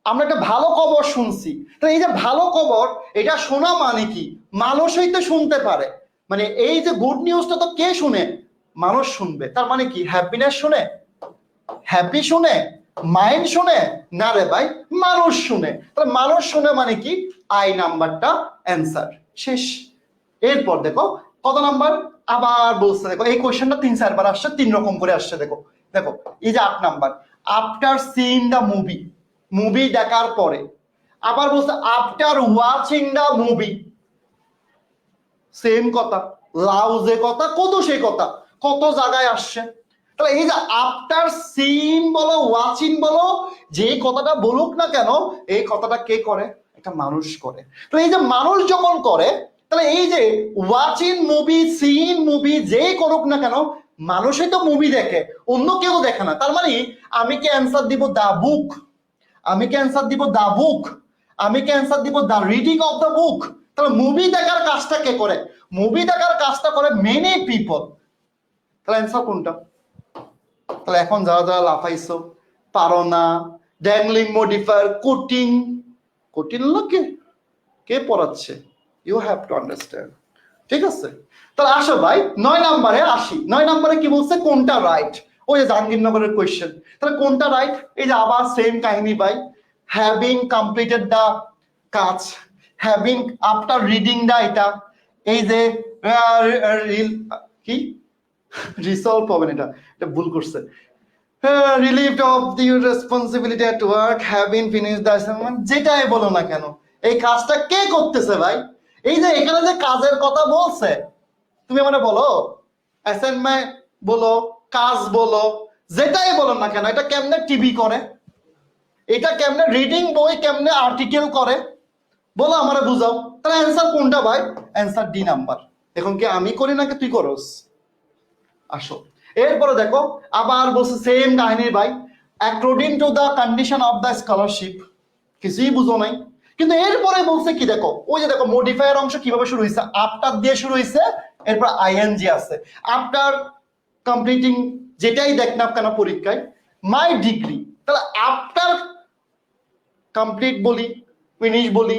আমরা একটা ভালো খবর শুনছি। তাহলে এই যে ভালো খবর, এটা শোনা মানে কি, মানুষই তো শুনতে পারে। মানে এই যে গুড নিউজটা তো কে শুনে, মানুষ শুনবে। তার মানে কি, হ্যাপিনেস শুনে, হ্যাপি শুনে, মাইন্ড শুনে না রে ভাই, মানুষ শুনে। তাহলে মানুষ শুনে মানে কি, আই নাম্বারটা অ্যান্সার শেষ। এরপর দেখো কত নাম্বার, আবার বলছে দেখো এই কোয়েশ্চেনটা 3-4 বার আসছে, 3 রকম করে আসছে। দেখো দেখো এই যে 8 number, after seeing the movie, movie দেখার পরে। আবার বলছে after watching the movie, same কথা, লাউ যে কথা কত সেই কথা, কত জায়গায় আসছে। তাহলে এই যে আফটার সিন বলো, ওয়াচিং বলো, যে কথাটা বলুক না কেন, এই কথাটা কে করে, একটা মানুষ করে। তাহলে এই যে মানুষ যখন করে, তাহলে এই যে ওয়াচিং মুভি, সিন মুভি, যেই করুক না কেন, মানুষই তো মুভি দেখে, অন্য কেউ দেখে না। তার মানে আমি কি অ্যান্সার দিব দা বুক, আমি কি অ্যান্সার দিব দা বুক, আমি কি অ্যান্সার দিব দা রিডিং অফ দ্য বুক। তাহলে মুভি দেখার কাজটা কে করে, মুভি দেখার কাজটা করে মেনি পিপল। তাহলে অ্যান্সার কোনটা। তাহলে এখন যারা যারা লাফাইছো পারো না, ড্যাংলিং মডিফায়ার, কোটিং, কোটিং লোকে কে পড়াচ্ছে, ইউ হ্যাভ টু আন্ডারস্ট্যান্ড। ঠিক আছে, তাহলে আসো ভাই 9 নাম্বারে আসি। 9 নাম্বারে কি বলছে, কোনটা রাইট, ওই যে জাহাঙ্গীরনগরের কোয়েশ্চেন। তাহলে কোনটা রাইট, এই যে আবার সেম কাহিনী ভাই, হ্যাভিং কমপ্লিটেড দ্য কাজ, হ্যাভিং আফটার রিডিং দ্য, এটা এই যে কি রিসলভ হবে না, এটা ভুল করছে, relieved of the responsibility at work, having finished the assignment, যেটাই বলো না কেন, এই কাজটা কে করতেছে ভাই। এই যে এখানে যে কাজের কথা বলছে, তুমি মানে বলো অ্যাসাইনমেন্ট বলো, কাজ বলো, যেটাই বলো না কেন, এটা কেমনে টিভি করে, এটা কেমনে রিডিং বই, কেমনে আর্টিকেল করে, বলো আমারে বুঝাও। তাহলে অ্যান্সার কোনটা ভাই, অ্যান্সার ডি নাম্বার। এখন কি আমি করি নাকি তুই করস, আসো। এরপরে দেখো আবার বলছে সেম কাহিনী ভাই, according to the condition of the scholarship, কিছুই বুঝো নাই। কিন্তু এরপরে বলছে কি দেখো, ওই যে দেখো মডিফায়ার অংশ কিভাবে শুরু হয়েছে, আফটার দিয়ে শুরু হয়েছে, এরপর আইএনজি আছে, আফটার কমপ্লিটিং, যেটাই দেখ না কেন পরীক্ষায়, মাই ডিগ্রি। তাহলে আফটার কমপ্লিট বলি, ফিনিশ বলি,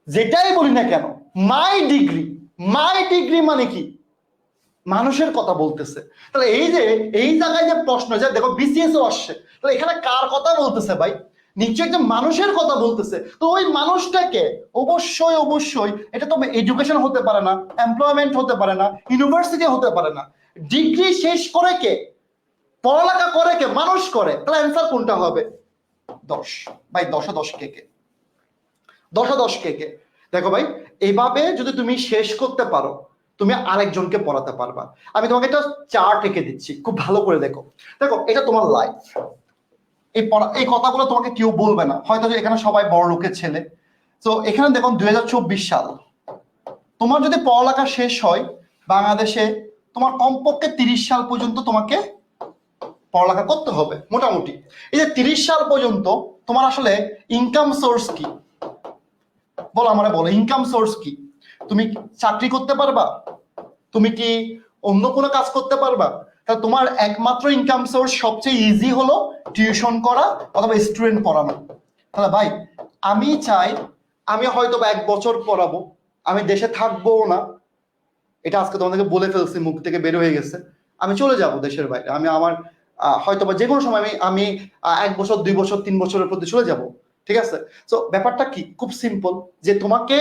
যেটাই বলি না কেন, মাই ডিগ্রি, মাই ডিগ্রি মানে কি, মানুষের কথা বলতেছে। তাহলে এই জায়গায় যে প্রশ্ন, যে দেখো বিসিএস ও আসছে, তাহলে এখানে কার কথা বলতেছে ভাই? নিশ্চয়ই একটা মানুষের কথা বলতেছে। তো ওই মানুষটাকে অবশ্যই এটা তো এডুকেশন হতে পারে না, এমপ্লয়মেন্ট হতে পারে না, ইউনিভার্সিটি হতে পারে না, ডিগ্রি শেষ করে কে, পড়ালেখা করে কে, মানুষ করে। তাহলে অ্যান্সার কোনটা হবে? 10 ভাই, 10 10 কে কে, 10 10 কে কে। দেখো ভাই, এইভাবে যদি তুমি শেষ করতে পারো, তুমি আরেকজনকে পড়াতে পারবা। আমি তোমাকে একটা চার্ট এঁকে দিচ্ছি, খুব ভালো করে দেখো। দেখো, এটা তোমার লাইফ। এই কথাগুলো তোমাকে কেউ বলবে না, হয়তো এখানে সবাই বড় লোকের ছেলে। তো এখানে দেখো 2024 সাল, তোমার যদি পড়ালেখা শেষ হয় বাংলাদেশে, তোমার কমপক্ষে 30 সাল পর্যন্ত তোমাকে পড়ালেখা করতে হবে মোটামুটি। এই যে 30 সাল পর্যন্ত তোমার আসলে ইনকাম সোর্স কি? বলো, আমার বলো, ইনকাম সোর্স কি? তুমি চাকরি করতে পারবা? তুমি কি অন্য কোনো কাজ করতে পারবা? তাহলে তোমার একমাত্র ইনকাম সোর্স সবচেয়ে ইজি হলো টিউশন করা অথবা স্টুডেন্ট পড়ানো। তাহলে ভাই, আমি চাই, আমি হয়তো বা 1 বছর পড়াবো, আমি দেশে থাকবো না, এটা আজকে তোমাদেরকে বলে ফেলছি, মুখ থেকে বের হয়ে গেছে। আমি চলে যাব দেশের বাইরে, আমি আমার হয়তো বা যে কোনো সময় আমি 1 বছর 2 বছর 3 বছরের প্রতি চলে যাব, ঠিক আছে? তো ব্যাপারটা কি, খুব সিম্পল, যে তোমাকে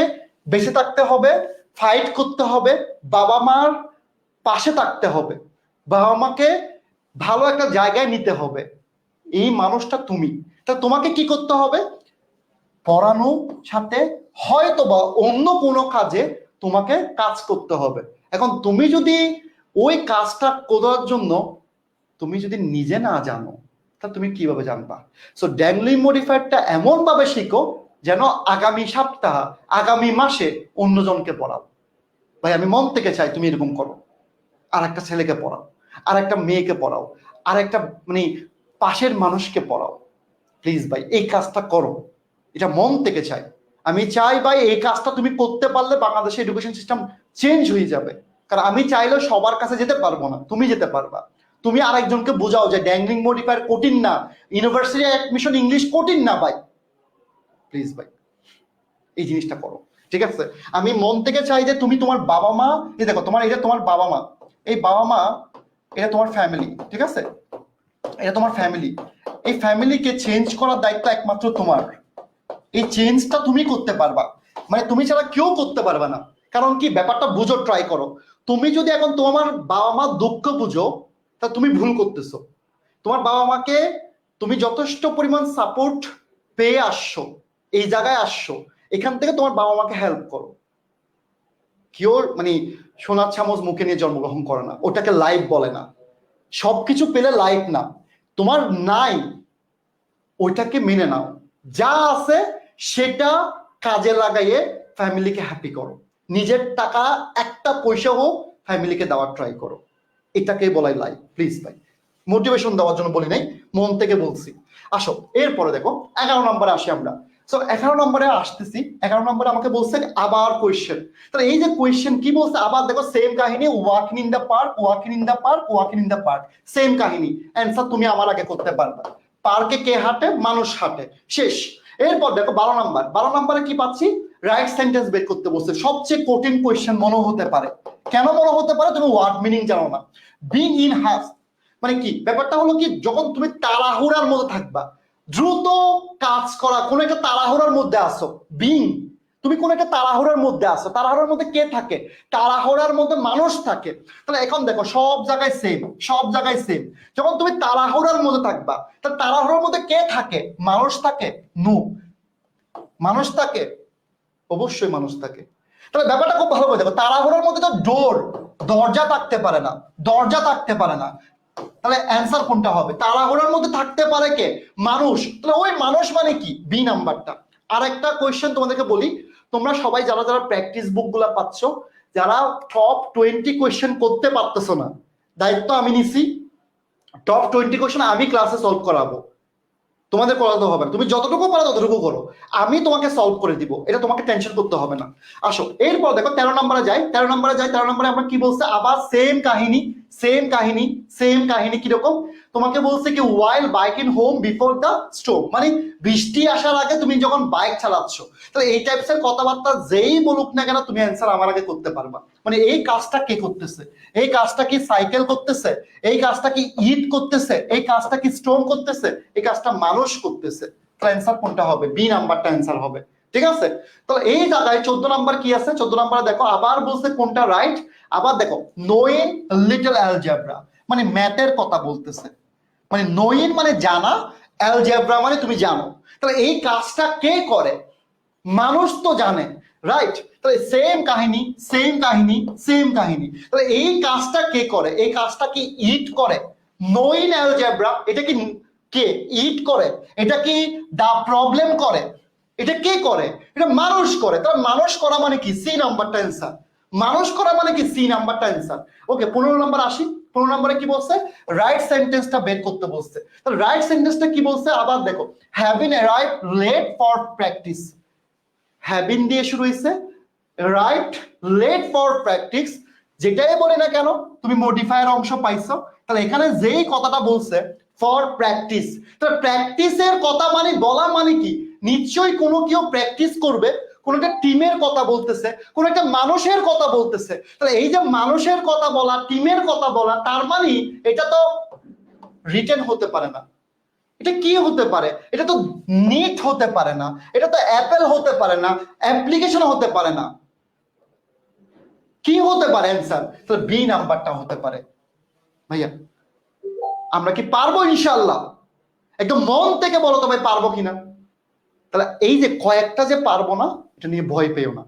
বেঁচে থাকতে হবে, ফাইট করতে হবে, বাবা মার পাশে থাকতে হবে, বাবা মাকে ভালো একটা জায়গায় নিতে হবে। এই মানুষটা তুমি। তা তোমাকে কি করতে হবে? পড়ানোর সাথে হয়তো বা অন্য কোনো কাজে তোমাকে কাজ করতে হবে। এখন তুমি যদি ওই কাজটা করার জন্য তুমি যদি নিজে না জানো, তা তুমি কিভাবে জানবা? সো ড্যাংলিং মডিফায়ারটা এমন ভাবে শিখো যেন আগামী সপ্তাহ, আগামী মাসে অন্যজনকে পড়াও। ভাই, আমি মন থেকে চাই তুমি এরকম করো, আর একটা ছেলেকে পড়াও, আর একটা মেয়েকে পড়াও, আর একটা মানে পাশের মানুষকে পড়াও। প্লিজ ভাই, এই কাজটা করো, এটা মন থেকে চাই। আমি চাই ভাই, এই কাজটা তুমি করতে পারলে বাংলাদেশের এডুকেশন সিস্টেম চেঞ্জ হয়ে যাবে। কারণ আমি চাইলেও সবার কাছে যেতে পারবো না, তুমি যেতে পারবা। তুমি আরেকজনকে বোঝাও যে ড্যাংলিং মডিফায়ার কঠিন না, ইউনিভার্সিটি অ্যাডমিশন ইংলিশ কঠিন না ভাই। প্লিজ ভাই, এই জিনিসটা করো, ঠিক আছে? আমি মন থেকে চাই যে তুমি তোমার বাবা মা, এই দেখো তোমার, এটা তোমার বাবা মা, এই বাবা মা, এটা তোমার ফ্যামিলি, ঠিক আছে? এটা তোমার ফ্যামিলি। এই ফ্যামিলিকে চেঞ্জ করার দায়িত্ব একমাত্র তোমার। এই চেঞ্জটা তুমি করতে পারবা, মানে তুমি ছাড়া কেউ করতে পারবে না। কারণ কি, ব্যাপারটা বুঝো, ট্রাই করো। তুমি যদি এখন তোমার বাবা মার দুঃখ বুঝো, তা তুমি ভুল করতেছো। তোমার বাবা মাকে তুমি যথেষ্ট পরিমাণ সাপোর্ট পেয়ে আসছো, এই জায়গায় আসছো, এখান থেকে তোমার বাবা মাকে হেল্প করো। কেউ মানে সোনার চামচ মুখে নিয়ে জন্মগ্রহণ করে না, ওটাকে লাইফ বলে না। সবকিছু পেলে লাইফ না, তোমার নাই, ওইটাকে মেনে নাও। যা আছে সেটা কাজে লাগাইয়ে ফ্যামিলিকে হ্যাপি করো। নিজের টাকা একটা পয়সাও ফ্যামিলিকে দেওয়ার ট্রাই করো। এটাকে বলাই লাইফ। প্লিজ ভাই, মোটিভেশন দেওয়ার জন্য বলি নাই, মন থেকে বলছি। আসো, এরপরে দেখো 11 নম্বরে আসি আমরা। সো 11 নম্বরে আসতেছি। 11 নম্বরে আমাকে বলছে আবার কোয়েশ্চেন। তাহলে এই যে কোয়েশ্চেন কি বলছে, আবার দেখো সেম কাহিনী, walking in the park, walking in the park, walking in the park, same কাহিনী। অ্যান্সার তুমি আমার আগে করতে পারবে। পার্কে কে হাঁটে? মানুষ হাঁটে, শেষ। এরপর দেখো 12 নম্বর। 12 নম্বরে কি পাচ্ছি? রাইট সেন্টেন্স বের করতে বলছে। সবচেয়ে কঠিন কোয়েশ্চেন মনে হতে পারে। কেন মনে হতে পারে? তুমি ওয়ার্ড মিনিং জানো না। বিং ইন হ্যাজ মানে কি? ব্যাপারটা হলো কি, যখন তুমি তাড়াহুড়ার মধ্যে থাকবা, দ্রুত কাজ করা, কোন একটা তাড়াহুড়ার মধ্যে আসো, বিং, তুমি কোন একটা তাড়াহুড়ার মধ্যে আসো। তাড়াহুড়ার মধ্যে কে থাকে? তাড়াহুড়ার মধ্যে মানুষ থাকে। তাহলে এখন দেখো, সব জায়গায় সেম, সব জায়গায় সেম। যখন তুমি তাড়াহুড়ার মধ্যে থাকবা, তাহলে তাড়াহুড়ার মধ্যে কে থাকে? মানুষ থাকে? নো। মানুষ থাকে? অবশ্যই মানুষ থাকে। তাহলে ব্যাপারটা খুব ভালো করে দেখো, তাড়াহুড়োর মধ্যে তো দরজা থাকতে পারে না, দরজা থাকতে পারে না। তাহলে অ্যান্সার কোনটা হবে? তাড়াহুড়োর মধ্যে থাকতে পারে কে? মানুষ। তাহলে ওই মানুষ মানে কি? বি নাম্বারটা। আর একটা কোয়েশ্চেন তোমাদেরকে বলি, তোমরা সবাই যারা যারা প্র্যাকটিস বুক গুলা পাচ্ছ, যারা টপ 20 কোয়েশ্চেন করতে পারতেছো না, দায়িত্ব আমি নিছি, টপ 20 কোয়েশ্চেন আমি ক্লাসে সলভ করাবো। তোমাদের করাতে হবে না, তুমি যতটুকু পারো ততটুকু করো, আমি তোমাকে সলভ করে দিব, এটা তোমাকে টেনশন করতে হবে না। আসো, এরপর দেখো 13 নম্বরে যাই। 13 নম্বরে আমরা কি বলছে? আবার সেম কাহিনী, সেম কাহিনী কিরকম? তোমাকে বলছে কি while biking home before the storm, মানে বৃষ্টি আসার আগে তুমি যখন বাইক চালাচ্ছ, তাহলে এই টাইপসের কথাবার্তা যেই বলুক না কেন তুমি অ্যান্সার আমার আগে করতে পারবা। মানে এই কাজটা কে করতেছে? এই কাজটা কি সাইকেল করতেছে? এই কাজটা কি ইট করতেছে? এই কাজটা কি স্টোম করতেছে? এই কাজটা মানুষ করতেছে। তাহলে অ্যান্সার কোনটা হবে? বি নাম্বারটা অ্যান্সার হবে। ঠিক আছে, তাহলে এই জায়গায় 14 নাম্বার কি আছে? 14 নাম্বারে দেখো আবার বলছে কোনটা রাইট। আবার দেখো নোইং লিটল অ্যালজেব্রা, মানে ম্যাথের কথা বলতেছে। মানে নোইং মানে জানা, অ্যালজেব্রা মানে তুমি জানো। তাহলে এই কাজটা কে করে? মানুষ তো জানে, রাইট? তাহলে সেম কাহিনী। তাহলে এই কাজটা কে করে? এই কাজটা কি ইট করে? নোইং অ্যালজেব্রা, এটা কি কে ইট করে? এটা কি দা প্রবলেম করে? এটা কে করে? এটা মানুষ করে। তাহলে মানুষ করা মানে কি? সি নাম্বারটা অ্যান্সার। মানুষ করা মানে কি? সি নাম্বারটা অ্যান্সার। ওকে, 15 নাম্বার আসি। 15 নাম্বারে কি বলছে? রাইট সেন্টেন্সটা বের করতে বলছে। তাহলে রাইট সেন্টেন্সটা কি বলছে? আবার দেখো, having arrived late for practice. Having দিয়ে শুরু হয়েছে, রাইট লেট ফর প্র্যাকটিস, যেটাই বলে না কেন তুমি মডিফায়ার অংশ পাইছো। তাহলে এখানে যেই কথাটা বলছে ফর প্র্যাকটিস, তাহলে প্র্যাকটিসের কথা মানে বলা মানে কি? নিশ্চয়ই কোনো কেউ প্র্যাকটিস করবে, কোন একটা টিমের কথা বলতেছে, কোন একটা মানুষের কথা বলতেছে। তাহলে এই যে মানুষের কথা বলা, টিমের কথা বলা, তার মানে এটা তো রিটেন হতে পারে না। এটা কি হতে পারে? এটা তো নিট হতে পারে না, এটা তো অ্যাপেল হতে পারে না, অ্যাপ্লিকেশন হতে পারে না। কি হতে পারে অ্যান্সার? তো বি নাম্বারটা হতে পারে। ভাইয়া আমরা কি পারবো ইনশাআল্লাহ? একদম মন থেকে বলো তো ভাই, পারবো কিনা? তাহলে এই যে কয়েকটা যে পারবো না, এটা নিয়ে ভয় পেও না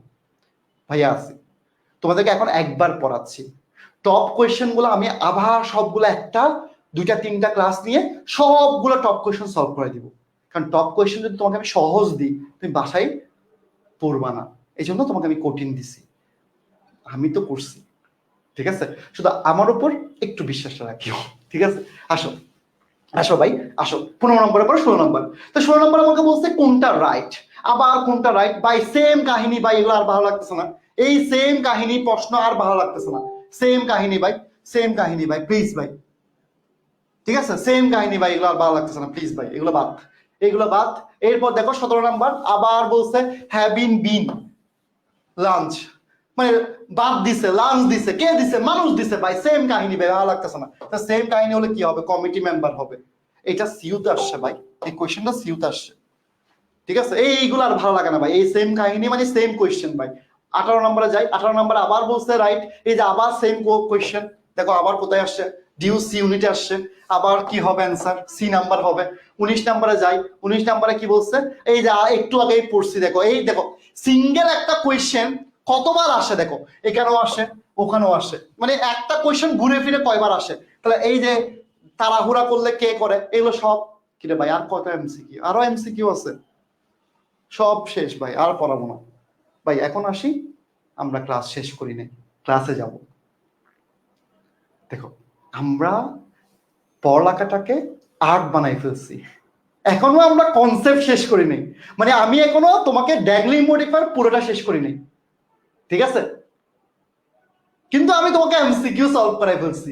ভাইয়া। আছে তোমাদেরকে এখন একবার পড়াচ্ছি, টপ কোয়েশ্চেন গুলো আমি আবার সবগুলো একটা দুইটা তিনটা ক্লাস নিয়ে সবগুলো টপ কোয়েশ্চেন সলভ করে দিব। কারণ টপ কোয়েশ্চেন যদি তোমাকে আমি সহজ দিই, তুমি বাসায় পড়বা না। এই জন্য তোমাকে আমি কঠিন দিছি। আমি তো করছি, ঠিক আছে? শুধু আমার উপর একটু বিশ্বাসটা রাখিও, ঠিক আছে? আসো আসো ভাই আসো। 15 নম্বরের পর 16 নম্বর। তো 16 নম্বর আমাকে বলছে কোনটা রাইট। আবার কোনটা রাইট ভাই? সেম কাহিনী ভাই, এগুলো আর ভালো লাগতেছে না। এই সেম কাহিনী প্রশ্ন আর ভালো লাগতেছে না। সেম কাহিনী ভাই, প্লিজ ভাই। ঠিক আছে, সেম কাহিনী ভাই, এগুলো আর ভালো লাগতেছে না, প্লিজ ভাই, এগুলো বাদ। এরপর দেখো 17 নাম্বার আবার বলছে হ্যাভিং বিন লাঞ্চ, মানে বাদ দিছে, লাঞ্চ দিছে, কে দিছে? মানুষ দিছে ভাই। সেম কাহিনী ভাই, ভালো লাগতেছে না। সেম কাহিনী হলে কি হবে? কমিটি মেম্বার হবে। এটা সিউতে আসছে ভাই, এই কোয়েশ্চেনটা সিউতে আসছে। ঠিক আছে, এইগুলো আর ভালো লাগে না ভাই। এই সেম কাহিনী মানে সেম কোয়েশ্চেন ভাই। 18 নম্বরে যাই। 18 নম্বরে আবার বলছে রাইট। এই যে আবার সেম কোয়েশ্চেন, দেখো আবার কোথায় আসছে? ডিউসি ইউনিটে আসছে। আবার কি হবে অ্যান্সার? সি নাম্বার হবে। 19 নম্বরে যাই। 19 নম্বরে কি বলছে? এই যে একটু আগেই পড়ছি, দেখো এই দেখো সিঙ্গেল একটা কোয়েশ্চেন কতবার আসে দেখো, এখানেও আসে, ওখানেও আসে, মানে একটা কোয়েশ্চেন ঘুরে ফিরে কয়বার আসে। তাহলে এই যে তাড়াহুড়া করলে কে করে? এগুলো সব কি রে ভাই? আর কত এমসিকিউ? আরো এমসিকিউ আছে, সব শেষ ভাই, আর পড়াবো না ভাই। এখন আসি, আমরা ক্লাস শেষ করি নাই, ক্লাসে যাব। দেখো আমরা পড়ালেখাটাকে আর্ট বানাই ফেলছি, এখনো আমরা কনসেপ্ট শেষ করি নাই। মানে আমি এখনো তোমাকে ড্যাগলি মডিফায়ার পুরোটা শেষ করি নাই, ঠিক আছে? কিন্তু আমি তোমাকে এমসিকিউ সলভ করাই ফেলছি।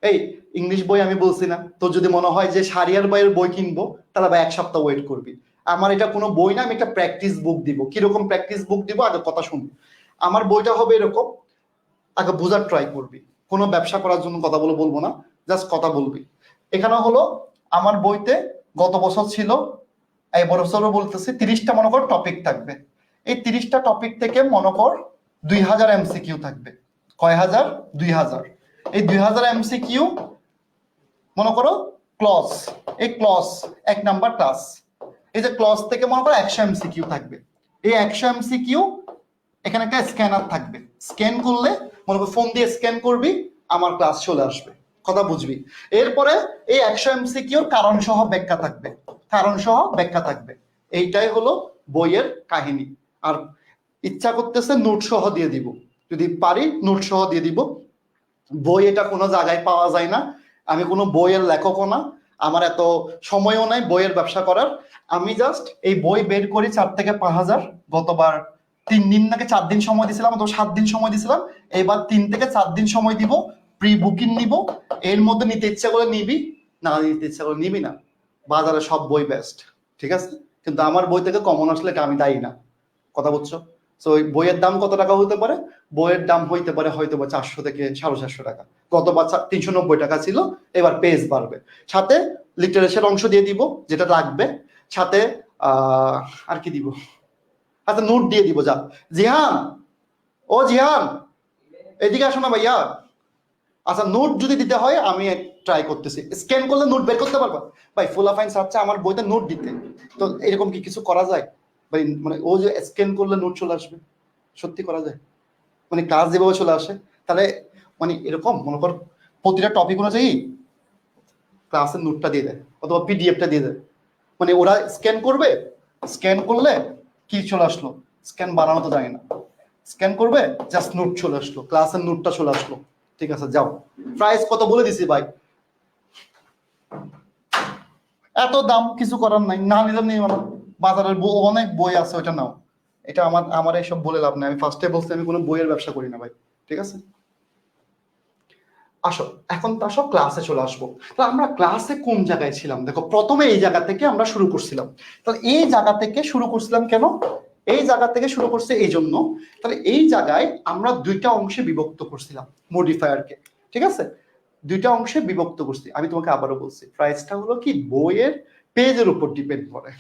এই ইংলিশ বই আমি বলছি না তোর যদি মনে হয় যে সারিয়ার বইয়ের বই কিনবো, তাহলে ভাই 1 সপ্তাহ ওয়েট করবি। আমার এটা কোনো বই না, আমি একটা প্র্যাকটিস বুক দিব। কিরকম প্র্যাকটিস বুক দিব? আগে কথা শুনবি। আমার বইটা হবে এরকম, আগে বোঝার ট্রাই করবি। কোনো ব্যবসা করার জন্য কথা বলবো না, জাস্ট কথা বলবি। এখানে হলো আমার বইতে গত বছর ছিল, এই বছরও বলতেছি 30টা মনে কর টপিক থাকবে। এই 30টা টপিক থেকে মনে কর 2000 এমসিকিউ থাকবে। কয় হাজার? 2000। এই 2000 এমসিকিউ মনে করো ক্লজ, এই ক্লজ 1 নাম্বার ক্লাস। এই যে ক্লজ থেকে মনে করো 100 এমসিকিউ থাকবে। এই 100 এমসিকিউ এখানে একটা স্ক্যানার থাকবে, স্ক্যান করলে মনে করো ফোন দিয়ে স্ক্যান করবি, আমার ক্লাস চলে আসবে। কথা বুঝবি? এরপরে এই 100 এমসিকিউর কারণ সহ ব্যাখ্যা থাকবে। এইটাই হলো বইয়ের কাহিনী। আর ইচ্ছা করতেছে নোট সহ দিয়ে দিব, যদি পারি নোট সহ দিয়ে দিব। বই এটা কোনো জায়গায় পাওয়া যায় না, আমি কোনো বইয়ের লেখকও না, আমার এত সময়ও নাই বইয়ের ব্যবসা করার। আমি জাস্ট এই বই বের করি 4 থেকে 5 হাজার। গতবার 3 দিন নাকি 4 দিন সময় দিছিলাম, তো 7 দিন সময় দিছিলাম। এবার 3 থেকে 4 দিন সময় দিব, প্রি বুকিং নিব, এর মধ্যে নিতে ইচ্ছা করে নিবি, না নিতে ইচ্ছা করে নিবি না। বাজারে সব বই বেস্ট, ঠিক আছে, কিন্তু আমার বই থেকে কমন আসলে এটা আমি দায়ী না। কথা বুঝছো? তো ওই বইয়ের দাম কত টাকা হতে পারে? বইয়ের দাম হইতে পারে হয়তো বা 400 থেকে 450 টাকা। গতবার 390 টাকা ছিল, এবার পেজ বাড়বে। সাথে লিটারেচার অংশ দিয়ে দিব যেটা লাগবে, সাথে আর কি দিব, আচ্ছা নোট দিয়ে দিব। যা জিহান, ও জিহান এদিকে আসো না ভাইয়া। আচ্ছা নোট যদি দিতে হয় আমি ট্রাই করতেছি, স্ক্যান করলে নোট বের করতে পারবা? ভাই ফুলাফাইন চাচ্ছে আমার বইতে নোট দিতে, তো এরকম কি কিছু করা যায় ভাই? মানে ও যে স্ক্যান করলে নোট চলে আসবে, সত্যি করা যায়? মানে ক্লাস যেভাবে চলে আসে, তাহলে মানে এরকম মনে কর প্রতিটা টপিক অনুযায়ী ক্লাসের নোটটা দিয়ে দেয় অথবা পিডিএফটা দিয়ে দেয়, মানে ওরা স্ক্যান করবে, স্ক্যান করলে কি চলে আসলো, স্ক্যান বানানো তো জানি না, স্ক্যান করবে জাস্ট নোট চলে আসলো, ক্লাসের নোটটা চলে আসলো। ঠিক আছে যাও, প্রাইস কত বলে দিছি ভাই, এত দাম কিছু করার নাই, না নিলে নেই, মানে বাজারের অনেক বই আছে, ওইটা নাও। এটা আমার এইসব বলে লাভ নেই, আমি ফার্স্টে বলছি আমি কোনো বইয়ের ব্যবসা করি না ভাই, ঠিক আছে? আসো এখন তো আসো ক্লাসে চলে আসবো। তো আমরা ক্লাসে কোন জায়গায় ছিলাম? দেখো প্রথমে এই জায়গা থেকে আমরা শুরু করছিলাম। তাহলে এই জায়গা থেকে শুরু করছিলাম কেন? এই জায়গা থেকে শুরু করছে এই জন্য, তাহলে এই জায়গায় আমরা দুইটা অংশে বিভক্ত করছিলাম মডিফায়ারকে, ঠিক আছে? দুইটা অংশে বিভক্ত করছি। আমি তোমাকে আবারও বলছি প্রাইসটা হলো কি বইয়ের পেজের উপর ডিপেন্ড করে,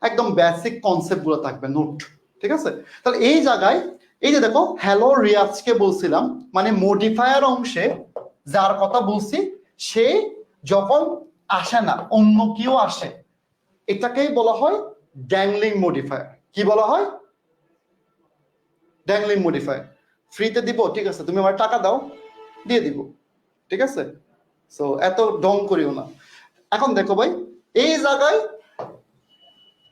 একদম বেসিক কনসেপ্ট গুলো থাকবে, নোট, ঠিক আছে? তাহলে এই জায়গায় এই যে দেখো হ্যালো রিয়াজকে বলছিলাম, মানে মডিফায়ার অংশে যার কথা বলছি সে যখন আসে না অন্য কেউ আসে, এটাকেই বলা হয় ড্যাংলিং মডিফায়ার। কি বলা হয়? Dangling modifier. ফ্রিতে দিব, ঠিক আছে, তুমি আমার টাকা দাও, দিয়ে দিব, ঠিক আছে? সো এত ডং করিও না। এখন দেখো ভাই এই জায়গায়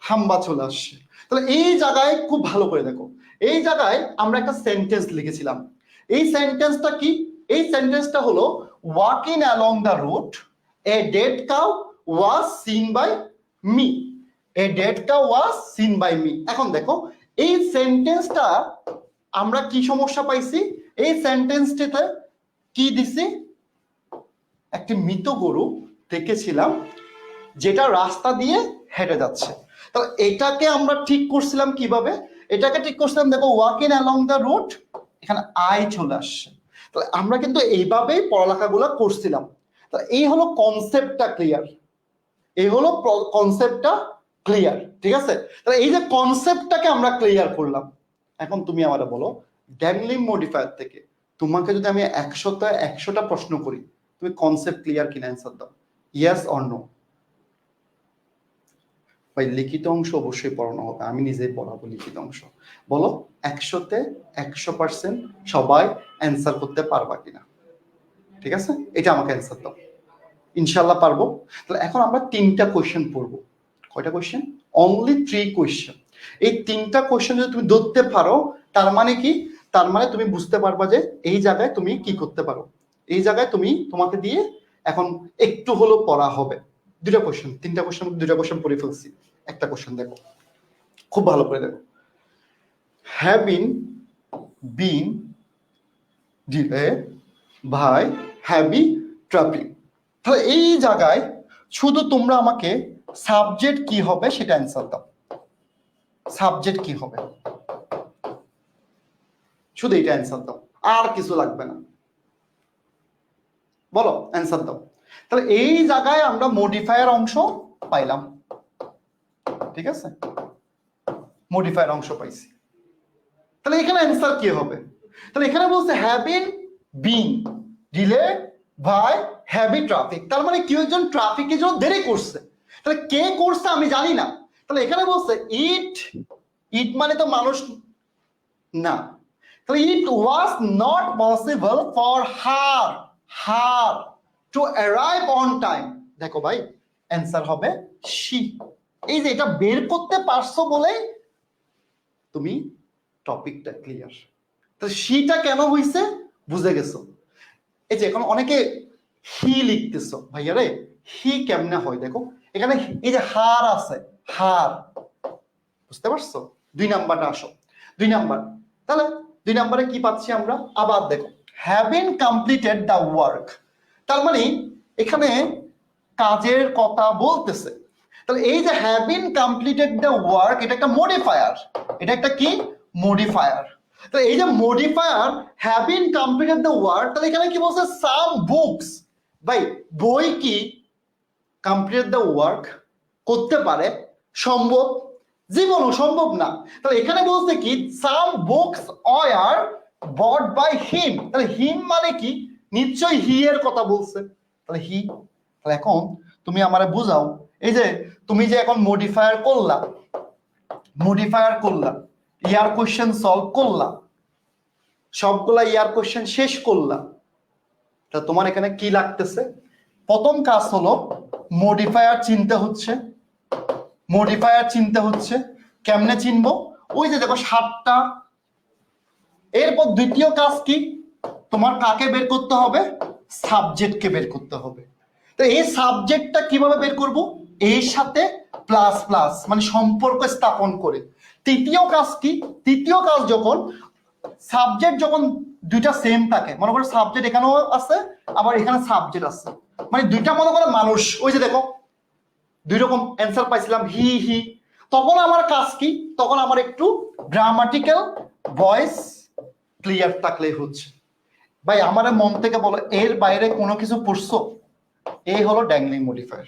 হাম্বা চলে আসছে, তাহলে এই জায়গায় খুব ভালো করে দেখো, এই জায়গায় আমরা একটা সেন্টেন্স লিখেছিলাম। এই সেন্টেন্সটা কি? এই সেন্টেন্সটা হলো walking along the route a dead cow was seen by me, a dead cow was seen by me. এখন দেখো এই সেন্টেন্সটা আমরা কি সমস্যা পাইছি? এই সেন্টেন্সটিতে কি দিছি? একটি মৃত গরু দেখেছিলাম যেটা রাস্তা দিয়ে হেঁটে যাচ্ছে। তাহলে এটাকে আমরা ঠিক করছিলাম কিভাবে? এটাকে ঠিক করছিলাম দেখো ওয়াকিং অ্যালং দ্য রুট, এখানে আই চলে আসছে। তাহলে আমরা কিন্তু এইভাবেই পড়ালেখাগুলো করছিলাম। তাহলে এই হলো কনসেপ্টটা ক্লিয়ার, এই হলো কনসেপ্টটা ক্লিয়ার, ঠিক আছে? তাহলে এই যে কনসেপ্টটাকে আমরা ক্লিয়ার করলাম, এখন তুমি আমারে বলো ড্যাংলিং মডিফায়ার থেকে তোমাকে যদি আমি 100টা প্রশ্ন করি, তুমি কনসেপ্ট ক্লিয়ার কিনা অ্যান্সার দাও, ইয়েস অর নো? ভাই লিখিত অংশ অবশ্যই পড়ানো হবে, আমি নিজেই পড়াবো লিখিত অংশ। বলো 100তে 100% সবাই অ্যান্সার করতে পারবা কিনা, ঠিক আছে? এটা আমাকে অ্যান্সার দাও, ইনশাল্লাহ পারবো। তাহলে এখন আমরা 3টা কোয়েশ্চেন পড়বো। কয়টা কোয়েশ্চেন? Only 3 question. এই 3টা কোয়েশ্চেন যদি তুমি ধরতে পারো তার মানে কি? তার মানে তুমি বুঝতে পারবা যে এই জায়গায় তুমি কি করতে পারো, এই জায়গায় তুমি তোমাকে দিয়ে এখন একটু হলো পড়া হবে। 2টা কোয়েশ্চেন, 3টা কোয়েশ্চেন, 2টা কোয়েশ্চেন পড়ে ফেলছি। একটা কোয়েশ্চেন দেখো, খুব ভালো করে দেখো, having been delay by heavy traffic. তাহলে এই জায়গায় শুধু তোমরা আমাকে সাবজেক্ট কি হবে সেটা অ্যান্সার দাও। সাবজেক্ট কি হবে শুধু এটা অ্যান্সার দাও, আর কিছু লাগবে না, বলো অ্যান্সার দাও। তাহলে এই জায়গায় আমরা মডিফায়ার অংশ পাইলাম, ঠিক আছে? মডিফায়ার অংশ পাইছি। তাহলে এখানে অ্যান্সার কি হবে? তাহলে এখানে বলছে having been delay by heavy traffic, তার মানে কেউ একজন ট্রাফিকের জন্য দেরি করছে। তাহলে কে করছে আমি জানি না। তাহলে এখানে বলছে ইট, ইট মানে তো মানুষ না, তাহলে it was not possible for her, her to arrive on time. দেখো ভাই অ্যান্সার হবে শি। এই যে এটা বের করতে পারছো বলে তুমি টপিকটা ক্লিয়ার। তো শিটা কেন হইছে বুঝে গেছো। এই যে এখন অনেকে হি লিখতেছো, ভাইয়া রে হি কেমনে হয় দেখো, এখানে এই যে হার আছে, হার, বুঝতে পারছো? 2 নাম্বারটা আসো, 2 নাম্বার। তাহলে 2 নাম্বারে কি পাচ্ছি আমরা? আবার দেখো হ্যাভিং কমপ্লিটেড দ্য ওয়ার্ক, তার মানে এখানে কাজের কথা বলতেছে। তাহলে এই যে হ্যাভিং কমপ্লিটেড দ্য ওয়ার্ক, এটা একটা মডিফায়ার, এটা একটা কি মডিফায়ার। তো এই যে modifier having completed the work, তাহলে এখানে কি বলছে সাম বুকস, ভাই বই কি কমপ্লিট দ্য ওয়ার্ক করতে পারে? সম্ভব? জীবনও সম্ভব না। তাহলে এখানে বলছে কি some books are bought by him, তাহলে হিম মানে কি নিশ্চয়ই হি এর কথা বলছে, তাহলে হি। তাহলে এখন তুমি আমারে বুঝাও, এই যে তুমি যে এখন মডিফায়ার করলা, ইয়ার কোশ্চেন সলভ করলা, সবগুলা ইয়ার কোশ্চেন শেষ করলা, তা তোমার এখানে কি লাগতেছে? প্রথম কাজ হলো মডিফায়ার চিনতে হচ্ছে। কেমনে চিনবো? ওই যে দেখো 7টা। এরপর দ্বিতীয় কাজ কি, তোমার কাকে বের করতে হবে? সাবজেক্টকে বের করতে হবে। তো এই সাবজেক্টটা কিভাবে বের করব? এর সাথে প্লাস প্লাস মানে সম্পর্ক স্থাপন করে। তৃতীয় কাজ কি? তৃতীয় কাজ যখন সাবজেক্ট যখন দুইটা সেম থাকে, মনে করো সাবজেক্ট এখানেও আছে আবার এখানে সাবজেক্ট আছে, মানে দুইটা মনে করো মানুষ, ওই যে দেখো দুই রকম অ্যান্সার পাইছিলাম হি হি, তখন আমার কাজ কি? তখন আমার একটু গ্রামাটিক্যাল ভয়েস ক্লিয়ার থাকলেই হচ্ছে। ভাই আমার মন থেকে বলো, এর বাইরে কোনো কিছু পড়ছো? এই হলো ড্যাংলিং মডিফায়ার,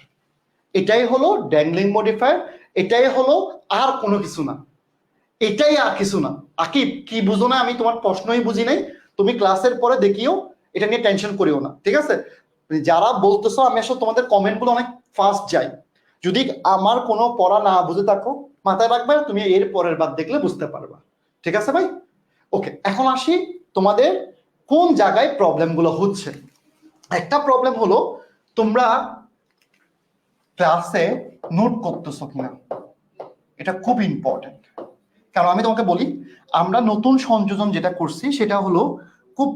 এটাই হলো ড্যাংলিং মডিফায়ার, এটাই হলো, আর কোনো কিছু না, এটাই আর কিছু না। আকিব কি বুঝো না? আমি তোমার প্রশ্নই বুঝি নাই, তুমি ক্লাসের পরে দেখিও, এটা নিয়ে টেনশন করিও না, ঠিক আছে? যারা বলতেছো আমি আসলে তোমাদের কমেন্ট গুলো অনেক ফাস্ট যাই, যদি আমার কোনো পড়া না বুঝে থাকো মাথায় রাখবে, তুমি এর পরের বার দেখলে বুঝতে পারবা, ঠিক আছে ভাই? ওকে, এখন আসি তোমাদের কোন জায়গায় প্রবলেম গুলো হচ্ছে। একটা প্রবলেম হলো তোমরা ক্লাসে নোট করতেছো কিনা, এটা খুব ইম্পর্টেন্ট। কারণ আমি তোমাকে বলি, আমরা নতুন সংযোজন যেটা করছি সেটা হলো খুব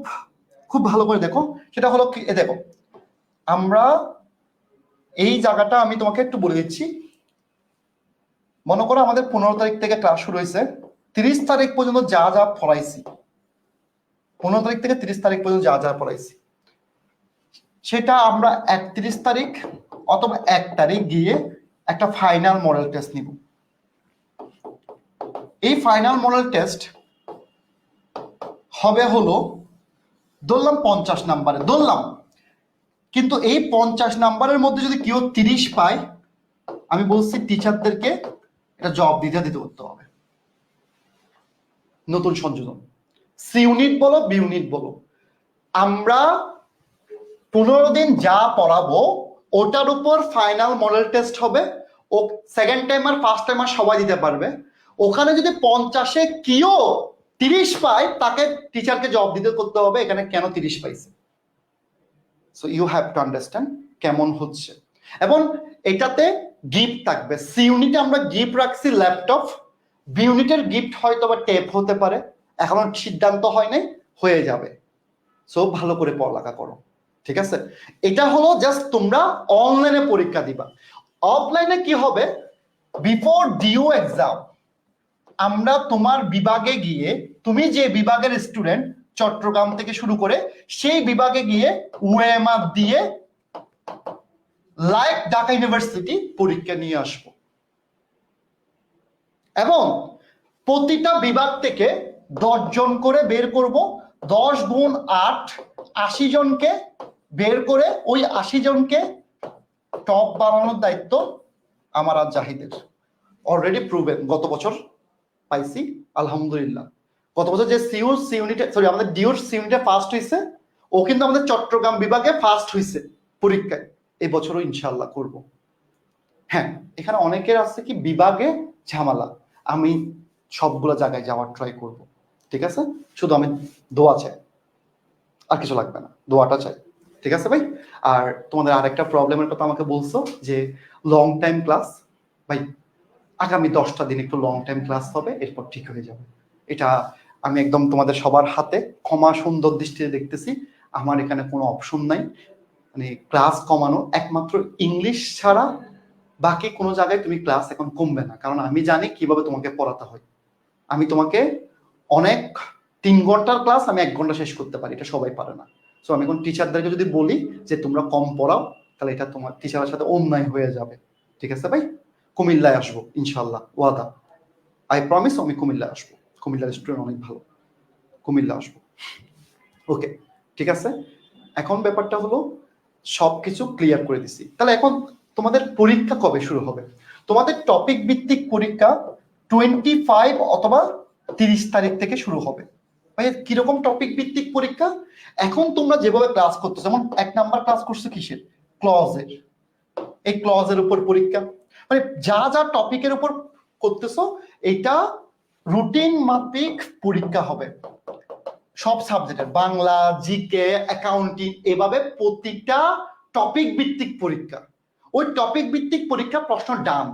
খুব ভালো করে দেখো, সেটা হলো দেখো আমরা এই জায়গাটা আমি তোমাকে একটু বলে দিচ্ছি। মনে করো আমাদের 15 তারিখ থেকে ক্লাস শুরু হয়েছে, 30 তারিখ পর্যন্ত যা যা পড়াইছি, 15 তারিখ থেকে 30 তারিখ পর্যন্ত যা যা পড়াইছি, সেটা আমরা 31 তারিখ অথবা 1 তারিখ গিয়ে একটা ফাইনাল মডেল টেস্ট নিব। এই ফাইনাল মডেল টেস্ট হবে হলো ধরলাম 50 নাম্বারে, ধরলাম, কিন্তু এই 50 নাম্বারের মধ্যে যদি কেউ 30 পায়, আমি বলছি টিচারদেরকে এটা জবাব দিতে করতে হবে। নতুন সংযোজন সি ইউনিট বলো বি ইউনিট বলো, আমরা 15 দিন যা পড়াবো ওটার উপর ফাইনাল মডেল টেস্ট হবে। ও সেকেন্ড টাইমার ফার্স্ট টাইমার সবাই দিতে পারবে। ওখানে যদি 50-এ কেউ 30 পায়, তাকে টিচারকে জবাব দিতে করতে হবে এখানে কেন 30 পাইছে। So you have to understand কেমন হচ্ছে। এবং এটাতে গিফট থাকবে। সি ইউনিটে আমরা গিফট রাখছি ল্যাপটপ, বি ইউনিটের গিফট হয়তো বা টেপ হতে পারে, এখনো সিদ্ধান্ত হয় নাই, হয়ে যাবে। সো ভালো করে পড়ালেখা করো, ঠিক আছে? এটা হলো জাস্ট তোমরা অনলাইনে পরীক্ষা দিবা। অফলাইনে কি হবে? বিফোর ডিউ এক্সাম আমরা তোমার বিভাগে গিয়ে, তুমি যে বিভাগের স্টুডেন্ট চট্টগ্রাম থেকে শুরু করে সেই বিভাগে গিয়ে ওএমআর দিয়ে লাইক ঢাকা ইউনিভার্সিটি পরীক্ষা নিয়ে আসব। এবং প্রতিটা বিভাগ থেকে 10 জন করে বের করব, 10 গুণ 8 80 জনকে বের করে ওই 80 জনকে টপ বানানোর দায়িত্ব আমার আর জাহিদের। অলরেডি প্রুভেন, গত বছর পাইছি আলহামদুলিল্লাহ। গত বছর যে সি ইউনিটে আমাদের ডিউর সি ইউনিটে ফার্স্ট হয়েছে, ও কিন্তু আমাদের চট্টগ্রাম বিভাগে ফার্স্ট হয়েছে পরীক্ষায়। এই বছরও ইনশাল্লাহ করব। হ্যাঁ, এখানে অনেকের আছে কি বিভাগে ঝামেলা, আমি সবগুলো জায়গায় যাওয়ার ট্রাই করব, ঠিক আছে? শুধু আমি দোয়া চাই, আর কিছু লাগবে না, দোয়াটা চাই, ঠিক আছে ভাই? আর তোমাদের আরেকটা প্রবলেমের কথা আমাকে বলছো যে লং টাইম ক্লাস, ভাই আগামী 10টা দিন একটু লং টাইম ক্লাস হবে, এরপর ঠিক হয়ে যাবে। এটা আমি একদম তোমাদের সবার হাতে ক্ষমা সুন্দর দৃষ্টিতে দেখতেছি। আমার এখানে কোনো অপশন নাই, মানে ক্লাস কমানো, একমাত্র ইংলিশ ছাড়া বাকি কোনো জায়গায় তুমি ক্লাস এখন কমবে না, কারণ আমি জানি কিভাবে তোমাকে পড়াতে হয়। আমি তোমাকে অনেক 3 ঘন্টার ক্লাস আমি 1 ঘন্টা শেষ করতে পারি, এটা সবাই পারে না। সো আমি এখন টিচারদেরকে যদি বলি যে তোমরা কম পড়াও, তাহলে এটা তোমার টিচারের সাথে অন্যায় হয়ে যাবে। ঠিক আছে ভাই? কুমিল্লায় আসবো ইনশাল্লাহ, ওয়াদা, আই প্রমিস। আমি কুমিল্লায় আসবো, কুমিল্লার স্টুডেন্ট অনেক ভালো, কুমিল্লা আসবো। ওকে, ঠিক আছে। এখন ব্যাপারটা হলো সবকিছু ক্লিয়ার করে দিছি, তাহলে এখন তোমাদের পরীক্ষা কবে শুরু হবে? তোমাদের টপিক ভিত্তিক পরীক্ষা 25 অথবা 30 তারিখ থেকে শুরু হবে। ভাই কিরকম টপিক ভিত্তিক পরীক্ষা? এখন তোমরা যেভাবে ক্লাস করতেছো, যেমন 1 নাম্বার ক্লাস করছো কিসের? ক্লজের। এই ক্লজের উপর পরীক্ষা, মানে যা যা টপিকের উপর করতেছো এটা রুটিন মাফিক পরীক্ষা হবে সব সাবজেক্টের, বাংলা, জিকে, অ্যাকাউন্টিং, এভাবে প্রতিটা টপিক ভিত্তিক পরীক্ষা। ওই টপিক ভিত্তিক পরীক্ষা প্রশ্ন ডান,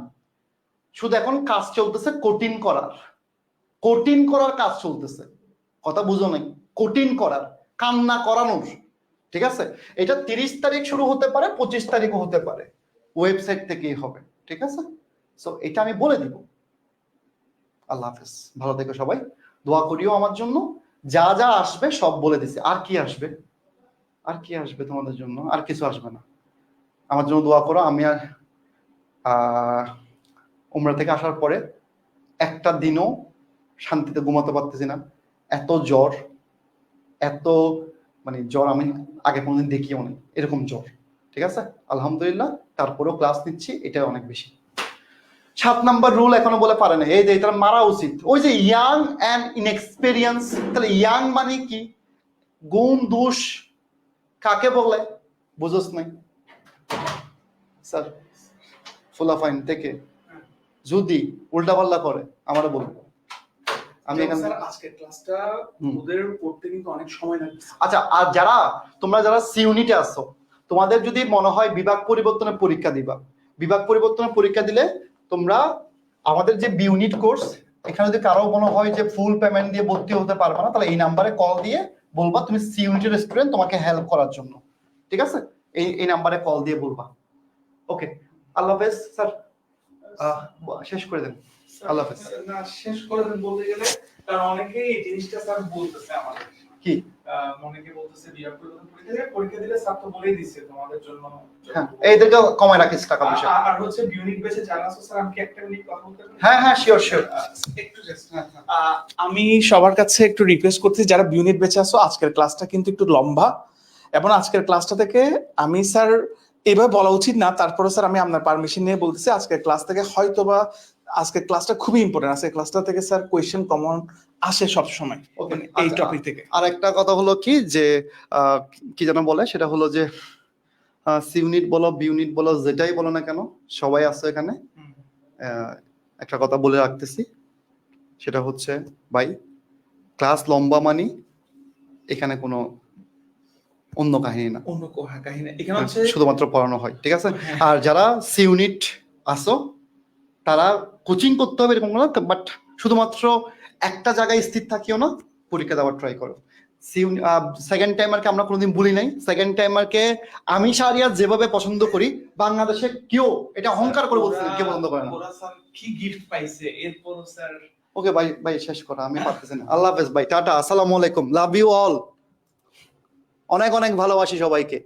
শুধু এখন কাজ চলতেছে কঠিন করার কাজ চলতেছে। কথা বুঝো নাই? কঠিন করার, কান্না করানোর। ঠিক আছে? এটা 30 তারিখ শুরু হতে পারে, 25 তারিখও হতে পারে, ওয়েবসাইট থেকেই হবে। ঠিক আছে? সো এটা আমি বলে দিব। আল্লাহ হাফেজ, ভালো থেকো সবাই, দোয়া করিও আমার জন্য। যা যা আসবে সব বলে দিছি। আর কি আসবে? আর কি আসবে তোমাদের জন্য? আর কিছু আসবে না। আমার জন্য দোয়া করো। আমি আর উমরা থেকে আসার পরে একটা দিনও শান্তিতে ঘুমাতে পারতেছি না, এত জ্বর, এত মানে জ্বর আমি আগে কোনোদিন দেখিও নি এরকম জ্বর। ঠিক আছে? আলহামদুলিল্লাহ, তারপরেও ক্লাস নিচ্ছি, এটা অনেক বেশি। 7 নাম্বার রুল এখনো বলে পারে না, এই যে এটা মারা উচিত। ওই যে ইয়াং অ্যান্ড ইনএক্সপেরিয়েন্স, তাহলে ইয়াং মানে কি? গুণ দোষ কাকে বলে? বুঝোস নাই স্যার? ফুলাফাইন থেকে যদি উল্টাপাল্টা করে আমারও বলবো। আমি এখানে আজকের ক্লাসটা ওদের পড়তে কিন্তু অনেক সময় লাগে। আচ্ছা, আর যারা তোমরা যারা সি ইউনিটে আসো, তোমাদের যদি মনে হয় বিভাগ পরিবর্তনের পরীক্ষা দিবা, বিভাগ পরিবর্তনের পরীক্ষা দিলে তোমরা আমাদের যে বি ইউনিট কোর্স, এখানে যদি কারো মনে হয় যে ফুল পেমেন্ট দিয়ে ভর্তি হতে পারবে না, তাহলে এই নাম্বারে কল দিয়ে বলবা তুমি সি ইউনিটের স্টুডেন্ট, তোমাকে হেল্প করার জন্য। ঠিক আছে? এই নাম্বারে কল দিয়ে বলবা। ওকে, আল্লাহ হাফেজ স্যার, শেষ করে দেন। আল্লাহ হাফেজ। না, শেষ করে দেন বলতে গেলে, কারণ অনেকেই এই জিনিসটা স্যার বলতেছে আমাদের কি অনেকে বলতেছে বিভাগ পরীক্ষা দিলে স্যার তো বলেই দিছে তোমাদের জন্য। হ্যাঁ, এইদিকে কমায় রাখিস টাকা পয়সা। আর হচ্ছে ইউনিট বেসে জানা আছে স্যার, আমি কি একটা মিনিট কথা বলতে পারি? হ্যাঁ হ্যাঁ, শিওর শিওর। একটু জাস্ট আমি সবার কাছে একটু রিকোয়েস্ট করছি, যারা ইউনিট বেচে আসো, আজকের ক্লাসটা কিন্তু একটু লম্বা, এবং আজকের ক্লাসটা থেকে আমি স্যার এভাবে বলা উচিত না, তারপরে স্যার আমি আপনার পারমিশন নিয়ে বলতেছি, আজকের ক্লাস থেকে হয়তোবা আজকের ক্লাসটা খুবই ইম্পর্টেন্ট আছে, ক্লাসটা থেকে স্যার কোয়েশ্চেন কমন আসে সব সময় এই টপিক থেকে। আর একটা কথা হলো কি যে কি যেন বলে, সেটা হলো যে সি ইউনিট বলো, বি ইউনিট বলো, যেটাই বলো না কেন, সবাই আছে এখানে। একটা কথা বলে রাখতেছি, সেটা হচ্ছে ভাই, ক্লাস লম্বা মানি এখানে কোনো অন্য কাহিনী না, অন্য কাহিনী এখানে হচ্ছে শুধুমাত্র পড়ানো হয়। ঠিক আছে? আর যারা সি ইউনিট আসো, তারা কোচিং করতে হবে এরকম না, বাট শুধুমাত্র একটা জায়গায় স্থির থাকিও না, পরীক্ষা দেওয়ার ট্রাই করো। সেকেন্ড টাইমারকে আমরা কোনোদিন ভুলি নাই। সেকেন্ড টাইমারকে আমি শাহরিয়ার যেভাবে পছন্দ করি, বাংলাদেশে কেউ এটা অহংকার করে বলতে কেউ পছন্দ করে না। কি গিফট পাইছে এরপর স্যার। ওকে ভাই, ভাই শেষ করা, আমি পারতেছি না। আল্লাহ হাফেজ ভাই, টাটা, আসসালামু আলাইকুম, লাভ ইউ অল, অনেক অনেক ভালোবাসি সবাইকে।